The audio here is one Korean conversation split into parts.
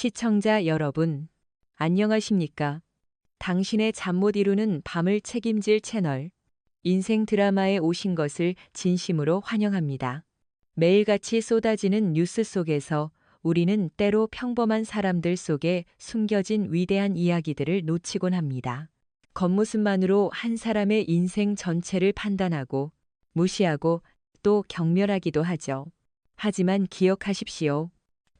시청자 여러분, 안녕하십니까? 당신의 잠 못 이루는 밤을 책임질 채널, 인생 드라마에 오신 것을 진심으로 환영합니다. 매일같이 쏟아지는 뉴스 속에서 우리는 때로 평범한 사람들 속에 숨겨진 위대한 이야기들을 놓치곤 합니다. 겉모습만으로 한 사람의 인생 전체를 판단하고, 무시하고 또 경멸하기도 하죠. 하지만 기억하십시오.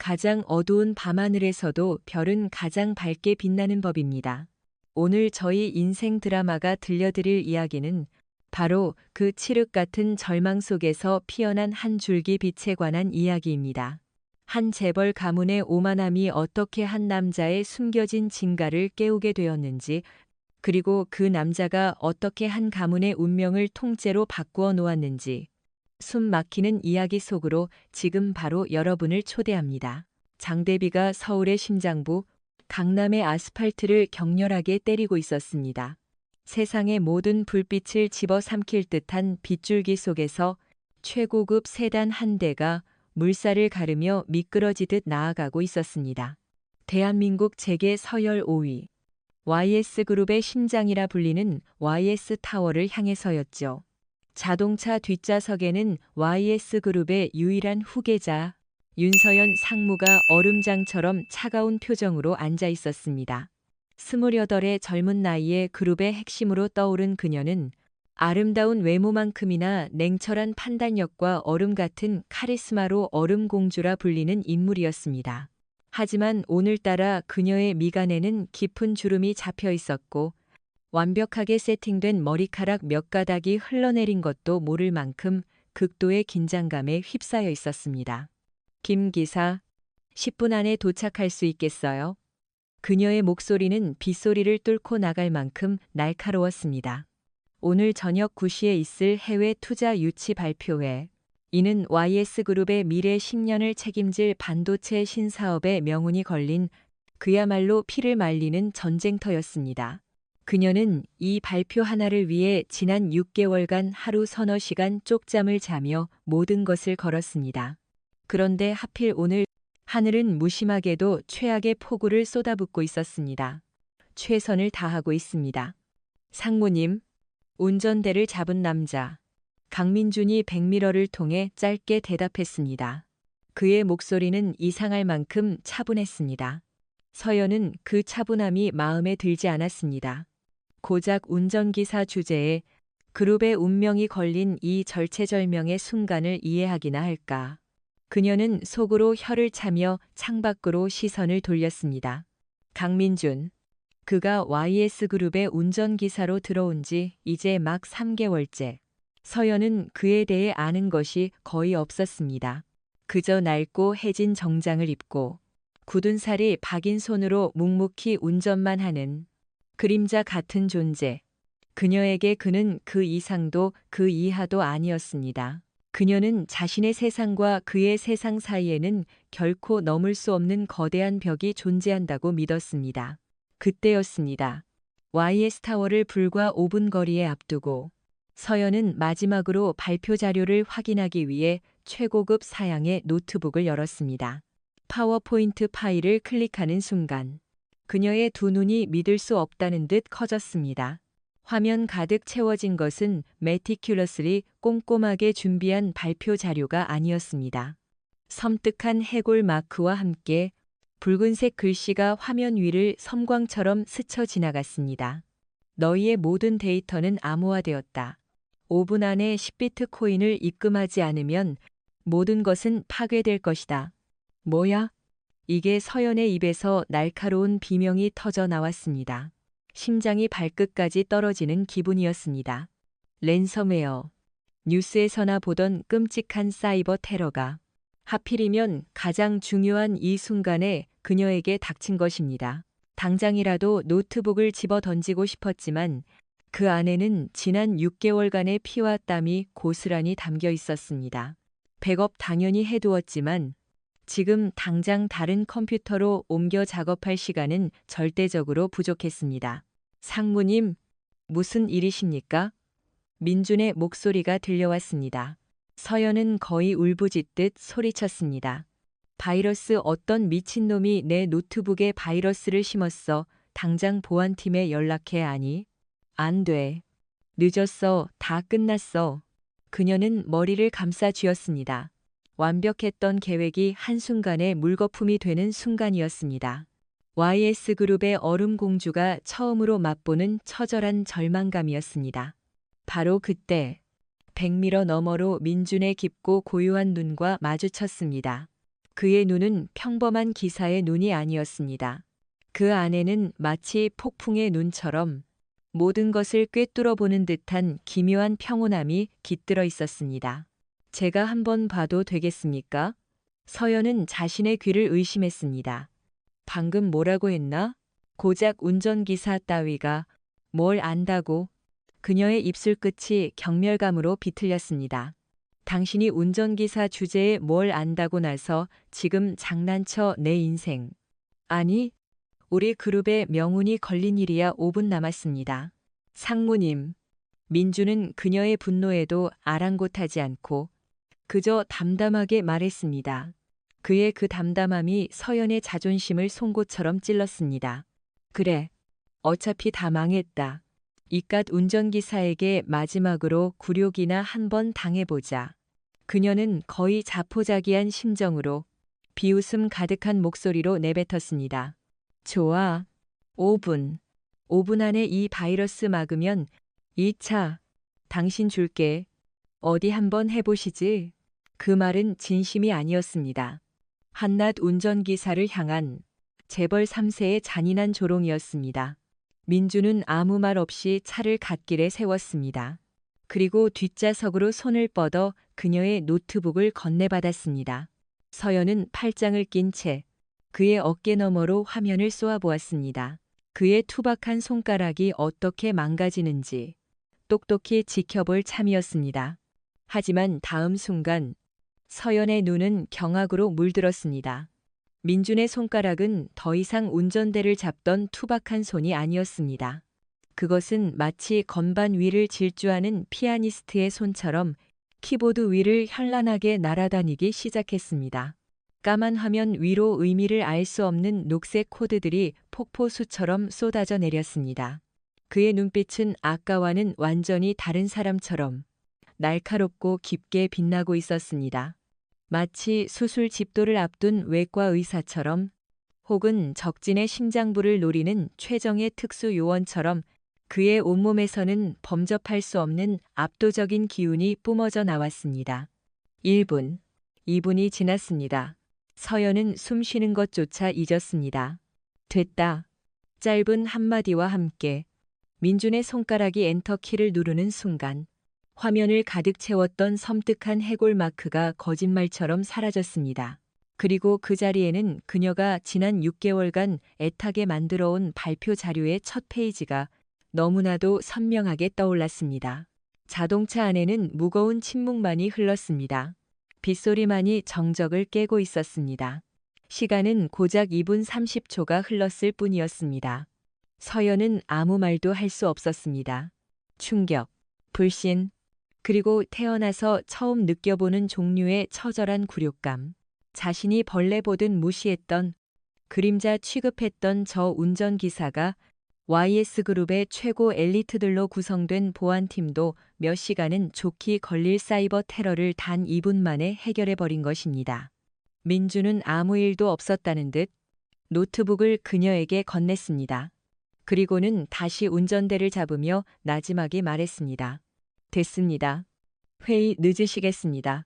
가장 어두운 밤하늘에서도 별은 가장 밝게 빛나는 법입니다. 오늘 저희 인생 드라마가 들려드릴 이야기는 바로 그 칠흑 같은 절망 속에서 피어난 한 줄기 빛에 관한 이야기입니다. 한 재벌 가문의 오만함이 어떻게 한 남자의 숨겨진 진가를 깨우게 되었는지, 그리고 그 남자가 어떻게 한 가문의 운명을 통째로 바꾸어 놓았는지, 숨 막히는 이야기 속으로 지금 바로 여러분을 초대합니다. 장대비가 서울의 심장부, 강남의 아스팔트를 격렬하게 때리고 있었습니다. 세상의 모든 불빛을 집어삼킬 듯한 빗줄기 속에서 최고급 세단 한 대가 물살을 가르며 미끄러지듯 나아가고 있었습니다. 대한민국 재계 서열 5위, YS그룹의 심장이라 불리는 YS타워를 향해서였죠. 자동차 뒷좌석에는 YS그룹의 유일한 후계자 윤서연 상무가 얼음장처럼 차가운 표정으로 앉아 있었습니다. 28의 젊은 나이에 그룹의 핵심으로 떠오른 그녀는 아름다운 외모만큼이나 냉철한 판단력과 얼음 같은 카리스마로 얼음공주라 불리는 인물이었습니다. 하지만 오늘따라 그녀의 미간에는 깊은 주름이 잡혀 있었고, 완벽하게 세팅된 머리카락 몇 가닥이 흘러내린 것도 모를 만큼 극도의 긴장감에 휩싸여 있었습니다. 김 기사, 10분 안에 도착할 수 있겠어요? 그녀의 목소리는 빗소리를 뚫고 나갈 만큼 날카로웠습니다. 오늘 저녁 9시에 있을 해외 투자 유치 발표회. 이는 YS그룹의 미래 10년을 책임질 반도체 신사업의 명운이 걸린 그야말로 피를 말리는 전쟁터였습니다. 그녀는 이 발표 하나를 위해 지난 6개월간 하루 서너 시간 쪽잠을 자며 모든 것을 걸었습니다. 그런데 하필 오늘 하늘은 무심하게도 최악의 폭우를 쏟아붓고 있었습니다. 최선을 다하고 있습니다. 상무님, 운전대를 잡은 남자. 강민준이 백미러를 통해 짧게 대답했습니다. 그의 목소리는 이상할 만큼 차분했습니다. 서연은 그 차분함이 마음에 들지 않았습니다. 고작 운전기사 주제에 그룹의 운명이 걸린 이 절체절명의 순간을 이해하기나 할까. 그녀는 속으로 혀를 차며 창밖으로 시선을 돌렸습니다. 강민준. 그가 YS그룹의 운전기사로 들어온 지 이제 막 3개월째. 서연은 그에 대해 아는 것이 거의 없었습니다. 그저 낡고 해진 정장을 입고 굳은 살이 박인 손으로 묵묵히 운전만 하는 그림자 같은 존재. 그녀에게 그는 그 이상도 그 이하도 아니었습니다. 그녀는 자신의 세상과 그의 세상 사이에는 결코 넘을 수 없는 거대한 벽이 존재한다고 믿었습니다. 그때였습니다. YS타워를 불과 5분 거리에 앞두고 서연은 마지막으로 발표 자료를 확인하기 위해 최고급 사양의 노트북을 열었습니다. 파워포인트 파일을 클릭하는 순간 그녀의 두 눈이 믿을 수 없다는 듯 커졌습니다. 화면 가득 채워진 것은 매티큘러스리 꼼꼼하게 준비한 발표 자료가 아니었습니다. 섬뜩한 해골 마크와 함께 붉은색 글씨가 화면 위를 섬광처럼 스쳐 지나갔습니다. 너희의 모든 데이터는 암호화되었다. 5분 안에 10비트 코인을 입금하지 않으면 모든 것은 파괴될 것이다. 뭐야? 이게 서연의 입에서 날카로운 비명이 터져 나왔습니다. 심장이 발끝까지 떨어지는 기분이었습니다. 랜섬웨어. 뉴스에서나 보던 끔찍한 사이버 테러가 하필이면 가장 중요한 이 순간에 그녀에게 닥친 것입니다. 당장이라도 노트북을 집어 던지고 싶었지만 그 안에는 지난 6개월간의 피와 땀이 고스란히 담겨 있었습니다. 백업 당연히 해두었지만 지금 당장 다른 컴퓨터로 옮겨 작업할 시간은 절대적으로 부족했습니다. 상무님, 무슨 일이십니까? 민준의 목소리가 들려왔습니다. 서연은 거의 울부짖듯 소리쳤습니다. 바이러스 어떤 미친놈이 내 노트북에 바이러스를 심었어. 당장 보안팀에 연락해. 아니, 안 돼. 늦었어. 다 끝났어. 그녀는 머리를 감싸 쥐었습니다. 완벽했던 계획이 한순간에 물거품이 되는 순간이었습니다. YS그룹의 얼음공주가 처음으로 맛보는 처절한 절망감이었습니다. 바로 그때 백미러 너머로 민준의 깊고 고요한 눈과 마주쳤습니다. 그의 눈은 평범한 기사의 눈이 아니었습니다. 그 안에는 마치 폭풍의 눈처럼 모든 것을 꿰뚫어 보는 듯한 기묘한 평온함이 깃들어 있었습니다. 제가 한번 봐도 되겠습니까? 서연은 자신의 귀를 의심했습니다. 방금 뭐라고 했나? 고작 운전기사 따위가 뭘 안다고? 그녀의 입술 끝이 경멸감으로 비틀렸습니다. 당신이 운전기사 주제에 뭘 안다고 나서 지금 장난쳐 내 인생. 아니, 우리 그룹의 명운이 걸린 일이야. 5분 남았습니다. 상무님. 민주는 그녀의 분노에도 아랑곳하지 않고 그저 담담하게 말했습니다. 그의 그 담담함이 서연의 자존심을 송곳처럼 찔렀습니다. 그래. 어차피 다 망했다. 이깟 운전기사에게 마지막으로 굴욕이나 한번 당해보자. 그녀는 거의 자포자기한 심정으로 비웃음 가득한 목소리로 내뱉었습니다. 좋아. 5분. 5분 안에 이 바이러스 막으면 2차. 당신 줄게. 어디 한번 해보시지. 그 말은 진심이 아니었습니다. 한낱 운전기사를 향한 재벌 3세의 잔인한 조롱이었습니다. 민주는 아무 말 없이 차를 갓길에 세웠습니다. 그리고 뒷좌석으로 손을 뻗어 그녀의 노트북을 건네받았습니다. 서연은 팔짱을 낀 채 그의 어깨 너머로 화면을 쏘아보았습니다. 그의 투박한 손가락이 어떻게 망가지는지 똑똑히 지켜볼 참이었습니다. 하지만 다음 순간 서연의 눈은 경악으로 물들었습니다. 민준의 손가락은 더 이상 운전대를 잡던 투박한 손이 아니었습니다. 그것은 마치 건반 위를 질주하는 피아니스트의 손처럼 키보드 위를 현란하게 날아다니기 시작했습니다. 까만 화면 위로 의미를 알 수 없는 녹색 코드들이 폭포수처럼 쏟아져 내렸습니다. 그의 눈빛은 아까와는 완전히 다른 사람처럼 날카롭고 깊게 빛나고 있었습니다. 마치 수술 집도를 앞둔 외과 의사처럼 혹은 적진의 심장부를 노리는 최정의 특수 요원처럼 그의 온몸에서는 범접할 수 없는 압도적인 기운이 뿜어져 나왔습니다. 1분, 2분이 지났습니다. 서연은 숨 쉬는 것조차 잊었습니다. 됐다. 짧은 한마디와 함께 민준의 손가락이 엔터키를 누르는 순간 화면을 가득 채웠던 섬뜩한 해골 마크가 거짓말처럼 사라졌습니다. 그리고 그 자리에는 그녀가 지난 6개월간 애타게 만들어온 발표 자료의 첫 페이지가 너무나도 선명하게 떠올랐습니다. 자동차 안에는 무거운 침묵만이 흘렀습니다. 빗소리만이 정적을 깨고 있었습니다. 시간은 고작 2분 30초가 흘렀을 뿐이었습니다. 서연은 아무 말도 할 수 없었습니다. 충격, 불신, 그리고 태어나서 처음 느껴보는 종류의 처절한 굴욕감. 자신이 벌레 보듯 무시했던, 그림자 취급했던 저 운전기사가 YS그룹의 최고 엘리트들로 구성된 보안팀도 몇 시간은 좋게 걸릴 사이버 테러를 단 2분 만에 해결해버린 것입니다. 민주는 아무 일도 없었다는 듯 노트북을 그녀에게 건넸습니다. 그리고는 다시 운전대를 잡으며 나지막이 말했습니다. 됐습니다. 회의 늦으시겠습니다.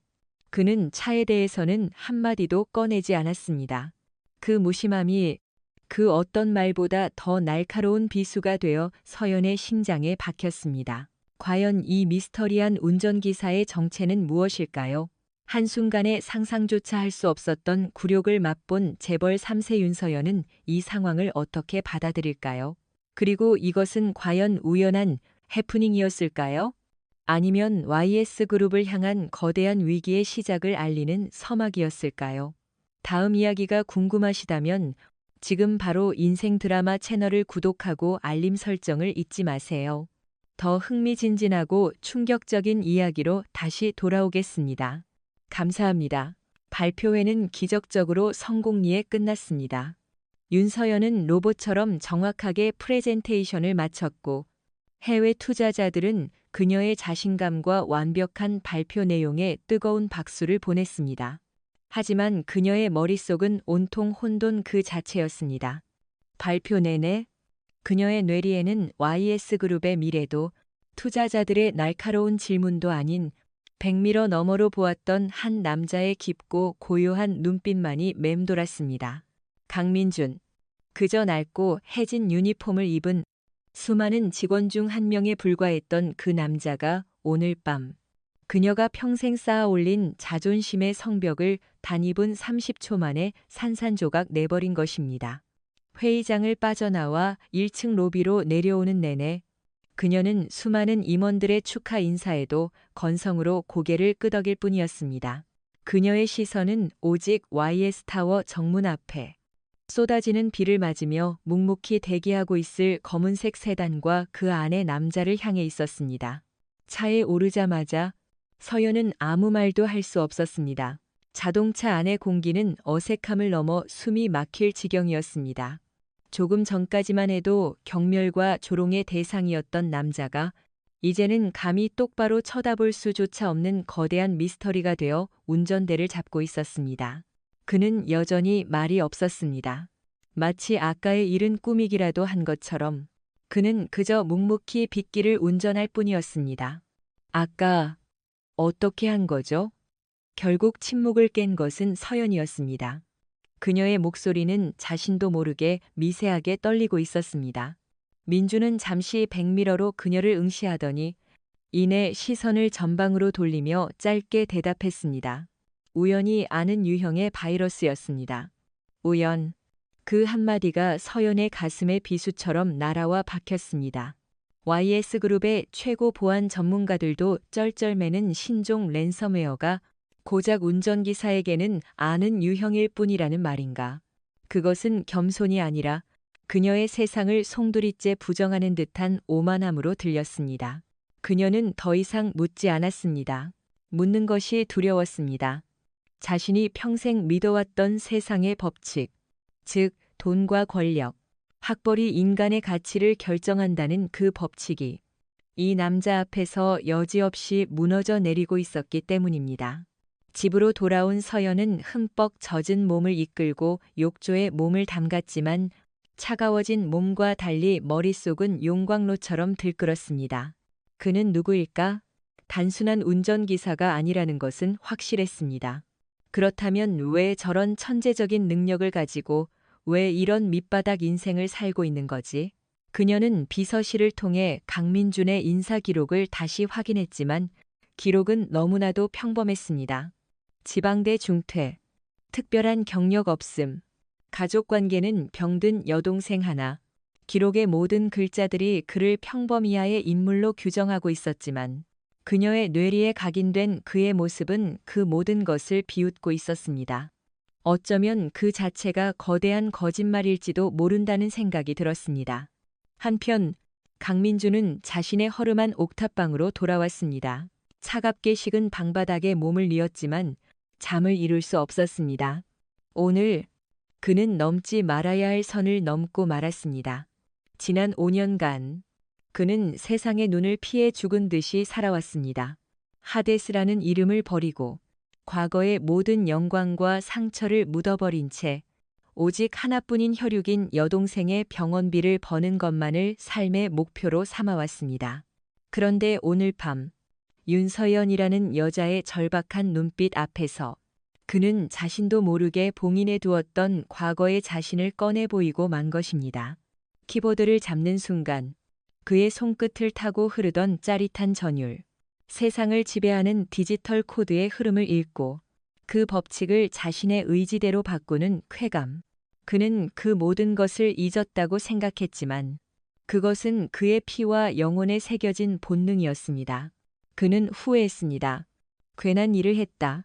그는 차에 대해서는 한마디도 꺼내지 않았습니다. 그 무심함이 그 어떤 말보다 더 날카로운 비수가 되어 서연의 심장에 박혔습니다. 과연 이 미스터리한 운전기사의 정체는 무엇일까요? 한순간에 상상조차 할 수 없었던 굴욕을 맛본 재벌 3세 윤서연은 이 상황을 어떻게 받아들일까요? 그리고 이것은 과연 우연한 해프닝이었을까요? 아니면 YS그룹을 향한 거대한 위기의 시작을 알리는 서막이었을까요? 다음 이야기가 궁금하시다면 지금 바로 인생 드라마 채널을 구독하고 알림 설정을 잊지 마세요. 더 흥미진진하고 충격적인 이야기로 다시 돌아오겠습니다. 감사합니다. 발표회는 기적적으로 성공리에 끝났습니다. 윤서연은 로봇처럼 정확하게 프레젠테이션을 마쳤고 해외 투자자들은 그녀의 자신감과 완벽한 발표 내용에 뜨거운 박수를 보냈습니다. 하지만 그녀의 머릿속은 온통 혼돈 그 자체였습니다. 발표 내내 그녀의 뇌리에는 YS그룹의 미래도 투자자들의 날카로운 질문도 아닌 백미러 너머로 보았던 한 남자의 깊고 고요한 눈빛만이 맴돌았습니다. 강민준. 그저 낡고 해진 유니폼을 입은 수많은 직원 중 한 명에 불과했던 그 남자가 오늘 밤 그녀가 평생 쌓아 올린 자존심의 성벽을 단 2분 30초 만에 산산조각 내버린 것입니다. 회의장을 빠져나와 1층 로비로 내려오는 내내 그녀는 수많은 임원들의 축하 인사에도 건성으로 고개를 끄덕일 뿐이었습니다. 그녀의 시선은 오직 YS타워 정문 앞에 쏟아지는 비를 맞으며 묵묵히 대기하고 있을 검은색 세단과 그 안의 남자를 향해 있었습니다. 차에 오르자마자 서연은 아무 말도 할 수 없었습니다. 자동차 안의 공기는 어색함을 넘어 숨이 막힐 지경이었습니다. 조금 전까지만 해도 경멸과 조롱의 대상이었던 남자가 이제는 감히 똑바로 쳐다볼 수조차 없는 거대한 미스터리가 되어 운전대를 잡고 있었습니다. 그는 여전히 말이 없었습니다. 마치 아까의 일은 꾸미기라도 한 것처럼 그는 그저 묵묵히 빗길을 운전할 뿐이었습니다. 아까 어떻게 한 거죠? 결국 침묵을 깬 것은 서연이었습니다. 그녀의 목소리는 자신도 모르게 미세하게 떨리고 있었습니다. 민주는 잠시 백미러로 그녀를 응시하더니 이내 시선을 전방으로 돌리며 짧게 대답했습니다. 우연히 아는 유형의 바이러스였습니다. 우연. 그 한마디가 서연의 가슴에 비수처럼 날아와 박혔습니다. YS그룹의 최고 보안 전문가들도 쩔쩔매는 신종 랜섬웨어가 고작 운전기사에게는 아는 유형일 뿐이라는 말인가. 그것은 겸손이 아니라 그녀의 세상을 송두리째 부정하는 듯한 오만함으로 들렸습니다. 그녀는 더 이상 묻지 않았습니다. 묻는 것이 두려웠습니다. 자신이 평생 믿어왔던 세상의 법칙, 즉 돈과 권력, 학벌이 인간의 가치를 결정한다는 그 법칙이 이 남자 앞에서 여지없이 무너져 내리고 있었기 때문입니다. 집으로 돌아온 서연은 흠뻑 젖은 몸을 이끌고 욕조에 몸을 담갔지만 차가워진 몸과 달리 머릿속은 용광로처럼 들끓었습니다. 그는 누구일까? 단순한 운전기사가 아니라는 것은 확실했습니다. 그렇다면 왜 저런 천재적인 능력을 가지고 왜 이런 밑바닥 인생을 살고 있는 거지? 그녀는 비서실을 통해 강민준의 인사 기록을 다시 확인했지만 기록은 너무나도 평범했습니다. 지방대 중퇴, 특별한 경력 없음, 가족관계는 병든 여동생 하나. 기록의 모든 글자들이 그를 평범이하의 인물로 규정하고 있었지만 그녀의 뇌리에 각인된 그의 모습은 그 모든 것을 비웃고 있었습니다. 어쩌면 그 자체가 거대한 거짓말일지도 모른다는 생각이 들었습니다. 한편 강민주는 자신의 허름한 옥탑방으로 돌아왔습니다. 차갑게 식은 방바닥에 몸을 뉘었지만 잠을 이룰 수 없었습니다. 오늘 그는 넘지 말아야 할 선을 넘고 말았습니다. 지난 5년간 그는 세상의 눈을 피해 죽은 듯이 살아왔습니다. 하데스라는 이름을 버리고 과거의 모든 영광과 상처를 묻어버린 채 오직 하나뿐인 혈육인 여동생의 병원비를 버는 것만을 삶의 목표로 삼아왔습니다. 그런데 오늘 밤 윤서연이라는 여자의 절박한 눈빛 앞에서 그는 자신도 모르게 봉인해 두었던 과거의 자신을 꺼내 보이고 만 것입니다. 키보드를 잡는 순간 그의 손끝을 타고 흐르던 짜릿한 전율, 세상을 지배하는 디지털 코드의 흐름을 읽고 그 법칙을 자신의 의지대로 바꾸는 쾌감. 그는 그 모든 것을 잊었다고 생각했지만 그것은 그의 피와 영혼에 새겨진 본능이었습니다. 그는 후회했습니다. 괜한 일을 했다.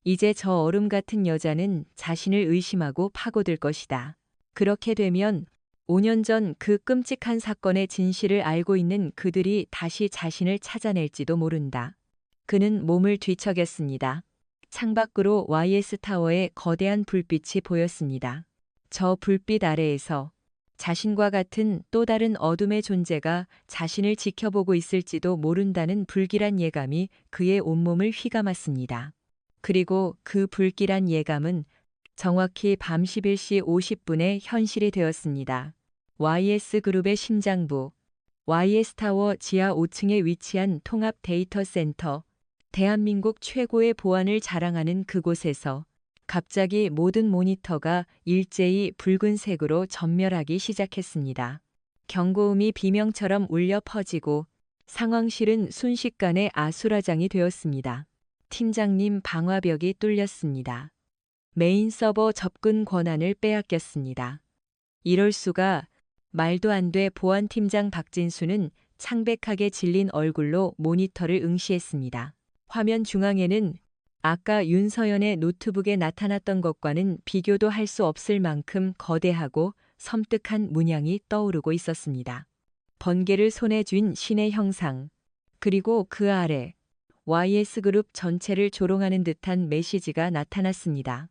이제 저 얼음 같은 여자는 자신을 의심하고 파고들 것이다. 그렇게 되면 5년 전 그 끔찍한 사건의 진실을 알고 있는 그들이 다시 자신을 찾아낼지도 모른다. 그는 몸을 뒤척였습니다. 창밖으로 YS타워의 거대한 불빛이 보였습니다. 저 불빛 아래에서 자신과 같은 또 다른 어둠의 존재가 자신을 지켜보고 있을지도 모른다는 불길한 예감이 그의 온몸을 휘감았습니다. 그리고 그 불길한 예감은 정확히 밤 11시 50분에 현실이 되었습니다. YS그룹의 심장부, YS타워 지하 5층에 위치한 통합 데이터 센터, 대한민국 최고의 보안을 자랑하는 그곳에서 갑자기 모든 모니터가 일제히 붉은색으로 전멸하기 시작했습니다. 경고음이 비명처럼 울려 퍼지고 상황실은 순식간에 아수라장이 되었습니다. 팀장님 방화벽이 뚫렸습니다. 메인 서버 접근 권한을 빼앗겼습니다. 이럴 수가. 말도 안 돼. 보안팀장 박진수는 창백하게 질린 얼굴로 모니터를 응시했습니다. 화면 중앙에는 아까 윤서연의 노트북에 나타났던 것과는 비교도 할 수 없을 만큼 거대하고 섬뜩한 문양이 떠오르고 있었습니다. 번개를 손에 쥔 신의 형상, 그리고 그 아래 YS그룹 전체를 조롱하는 듯한 메시지가 나타났습니다.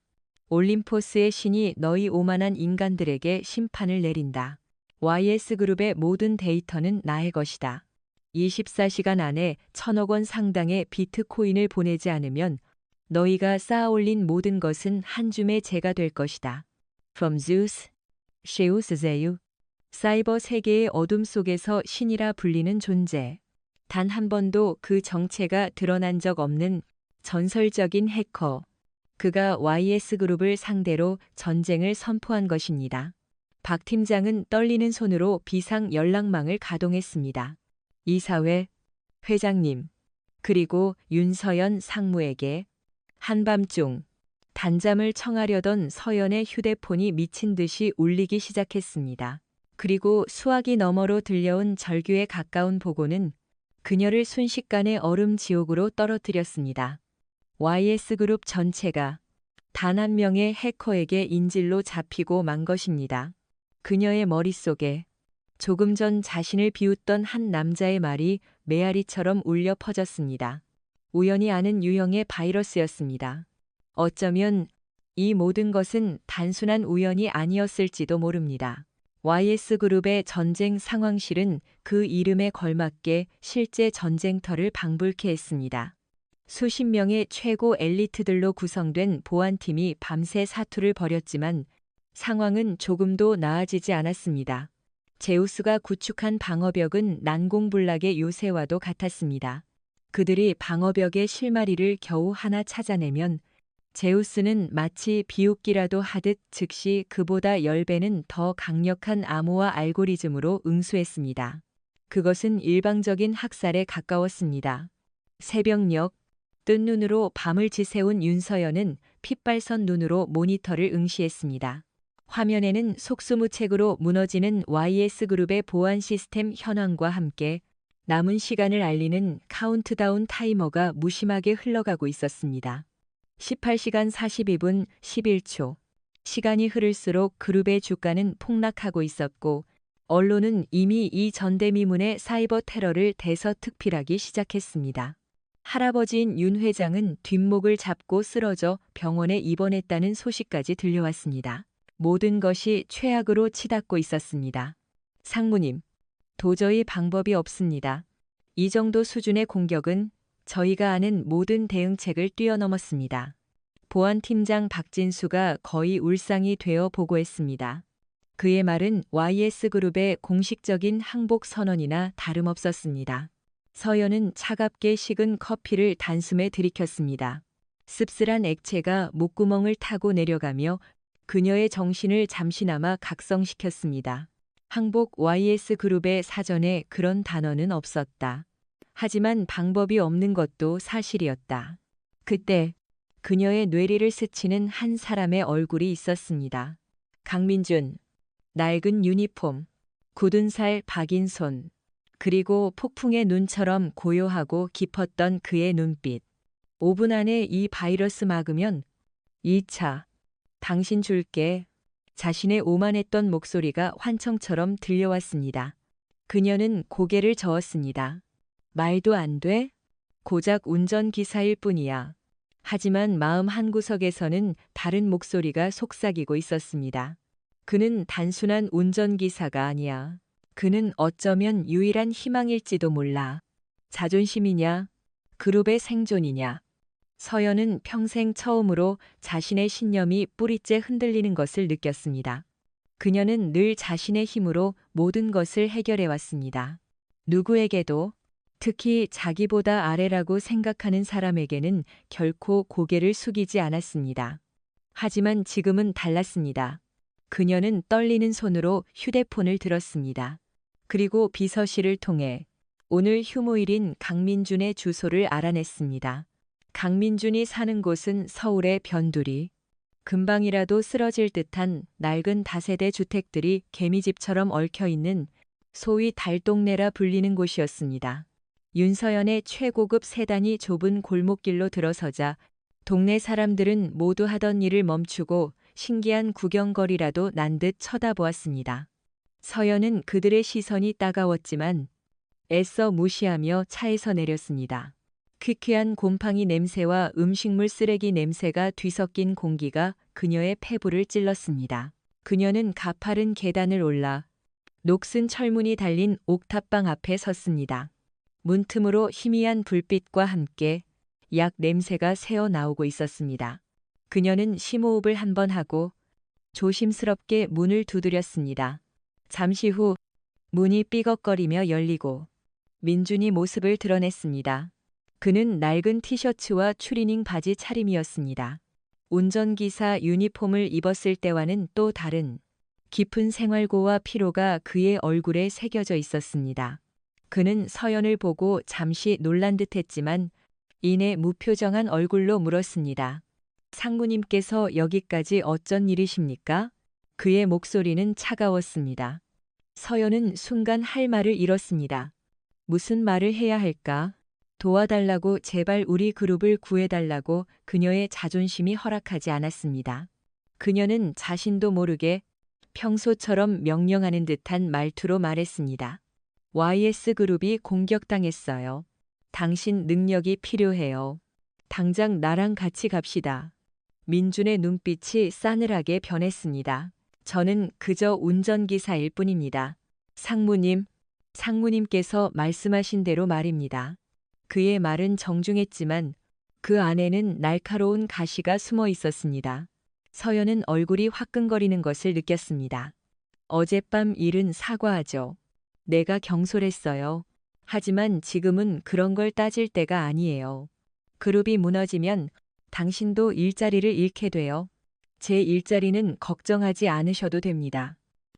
올림포스의 신이 너희 오만한 인간들에게 심판을 내린다. YS그룹의 모든 데이터는 나의 것이다. 24시간 안에 1,000억 원 상당의 비트코인을 보내지 않으면 너희가 쌓아올린 모든 것은 한 줌의 재가 될 것이다. From Zeus, Sheus Zeus. 사이버 세계의 어둠 속에서 신이라 불리는 존재. 단 한 번도 그 정체가 드러난 적 없는 전설적인 해커. 그가 YS그룹을 상대로 전쟁을 선포한 것입니다. 박 팀장은 떨리는 손으로 비상 연락망을 가동했습니다. 이사회, 회장님, 그리고 윤서연 상무에게 한밤중 단잠을 청하려던 서연의 휴대폰이 미친 듯이 울리기 시작했습니다. 그리고 수화기 너머로 들려온 절규에 가까운 보고는 그녀를 순식간에 얼음 지옥으로 떨어뜨렸습니다. YS그룹 전체가 단 한 명의 해커에게 인질로 잡히고 만 것입니다. 그녀의 머릿속에 조금 전 자신을 비웃던 한 남자의 말이 메아리처럼 울려 퍼졌습니다. 우연히 아는 유형의 바이러스였습니다. 어쩌면 이 모든 것은 단순한 우연이 아니었을지도 모릅니다. YS그룹의 전쟁 상황실은 그 이름에 걸맞게 실제 전쟁터를 방불케 했습니다. 수십 명의 최고 엘리트들로 구성된 보안팀이 밤새 사투를 벌였지만 상황은 조금도 나아지지 않았습니다. 제우스가 구축한 방어벽은 난공불락의 요새와도 같았습니다. 그들이 방어벽의 실마리를 겨우 하나 찾아내면 제우스는 마치 비웃기라도 하듯 즉시 그보다 10배는 더 강력한 암호화 알고리즘으로 응수했습니다. 그것은 일방적인 학살에 가까웠습니다. 새벽녘, 뜬 눈으로 밤을 지새운 윤서연은 핏발선 눈으로 모니터를 응시했습니다. 화면에는 속수무책으로 무너지는 YS그룹의 보안 시스템 현황과 함께 남은 시간을 알리는 카운트다운 타이머가 무심하게 흘러가고 있었습니다. 18시간 42분 11초. 시간이 흐를수록 그룹의 주가는 폭락하고 있었고 언론은 이미 이 전대미문의 사이버 테러를 대서특필하기 시작했습니다. 할아버지인 윤 회장은 뒷목을 잡고 쓰러져 병원에 입원했다는 소식까지 들려왔습니다. 모든 것이 최악으로 치닫고 있었습니다. 상무님, 도저히 방법이 없습니다. 이 정도 수준의 공격은 저희가 아는 모든 대응책을 뛰어넘었습니다. 보안팀장 박진수가 거의 울상이 되어 보고했습니다. 그의 말은 YS그룹의 공식적인 항복 선언이나 다름없었습니다. 서연은 차갑게 식은 커피를 단숨에 들이켰습니다. 씁쓸한 액체가 목구멍을 타고 내려가며 그녀의 정신을 잠시나마 각성시켰습니다. 항복 YS그룹의 사전에 그런 단어는 없었다. 하지만 방법이 없는 것도 사실이었다. 그때 그녀의 뇌리를 스치는 한 사람의 얼굴이 있었습니다. 강민준, 낡은 유니폼, 굳은 살 박인 손, 그리고 폭풍의 눈처럼 고요하고 깊었던 그의 눈빛. 5분 안에 이 바이러스 막으면 2차, 당신 줄게. 자신의 오만했던 목소리가 환청처럼 들려왔습니다. 그녀는 고개를 저었습니다. 말도 안 돼? 고작 운전기사일 뿐이야. 하지만 마음 한구석에서는 다른 목소리가 속삭이고 있었습니다. 그는 단순한 운전기사가 아니야. 그는 어쩌면 유일한 희망일지도 몰라. 자존심이냐? 그룹의 생존이냐? 서연은 평생 처음으로 자신의 신념이 뿌리째 흔들리는 것을 느꼈습니다. 그녀는 늘 자신의 힘으로 모든 것을 해결해 왔습니다. 누구에게도, 특히 자기보다 아래라고 생각하는 사람에게는 결코 고개를 숙이지 않았습니다. 하지만 지금은 달랐습니다. 그녀는 떨리는 손으로 휴대폰을 들었습니다. 그리고 비서실을 통해 오늘 휴무일인 강민준의 주소를 알아냈습니다. 강민준이 사는 곳은 서울의 변두리. 금방이라도 쓰러질 듯한 낡은 다세대 주택들이 개미집처럼 얽혀있는 소위 달동네라 불리는 곳이었습니다. 윤서연의 최고급 세단이 좁은 골목길로 들어서자 동네 사람들은 모두 하던 일을 멈추고 신기한 구경거리라도 난 듯 쳐다보았습니다. 서연은 그들의 시선이 따가웠지만 애써 무시하며 차에서 내렸습니다. 퀴퀴한 곰팡이 냄새와 음식물 쓰레기 냄새가 뒤섞인 공기가 그녀의 폐부를 찔렀습니다. 그녀는 가파른 계단을 올라 녹슨 철문이 달린 옥탑방 앞에 섰습니다. 문틈으로 희미한 불빛과 함께 약 냄새가 새어 나오고 있었습니다. 그녀는 심호흡을 한 번 하고 조심스럽게 문을 두드렸습니다. 잠시 후 문이 삐걱거리며 열리고 민준이 모습을 드러냈습니다. 그는 낡은 티셔츠와 추리닝 바지 차림이었습니다. 운전기사 유니폼을 입었을 때와는 또 다른 깊은 생활고와 피로가 그의 얼굴에 새겨져 있었습니다. 그는 서연을 보고 잠시 놀란 듯했지만 이내 무표정한 얼굴로 물었습니다. 상무님께서 여기까지 어쩐 일이십니까? 그의 목소리는 차가웠습니다. 서연은 순간 할 말을 잃었습니다. 무슨 말을 해야 할까? 도와달라고, 제발 우리 그룹을 구해달라고. 그녀의 자존심이 허락하지 않았습니다. 그녀는 자신도 모르게 평소처럼 명령하는 듯한 말투로 말했습니다. YS그룹이 공격당했어요. 당신 능력이 필요해요. 당장 나랑 같이 갑시다. 민준의 눈빛이 싸늘하게 변했습니다. 저는 그저 운전기사일 뿐입니다. 상무님께서 말씀하신 대로 말입니다. 그의 말은 정중했지만 그 안에는 날카로운 가시가 숨어 있었습니다. 서연은 얼굴이 화끈거리는 것을 느꼈습니다. 어젯밤 일은 사과하죠. 내가 경솔했어요. 하지만 지금은 그런 걸 따질 때가 아니에요. 그룹이 무너지면 당신도 일자리를 잃게 돼요. 제 일자리는 걱정하지 않으셔도 됩니다.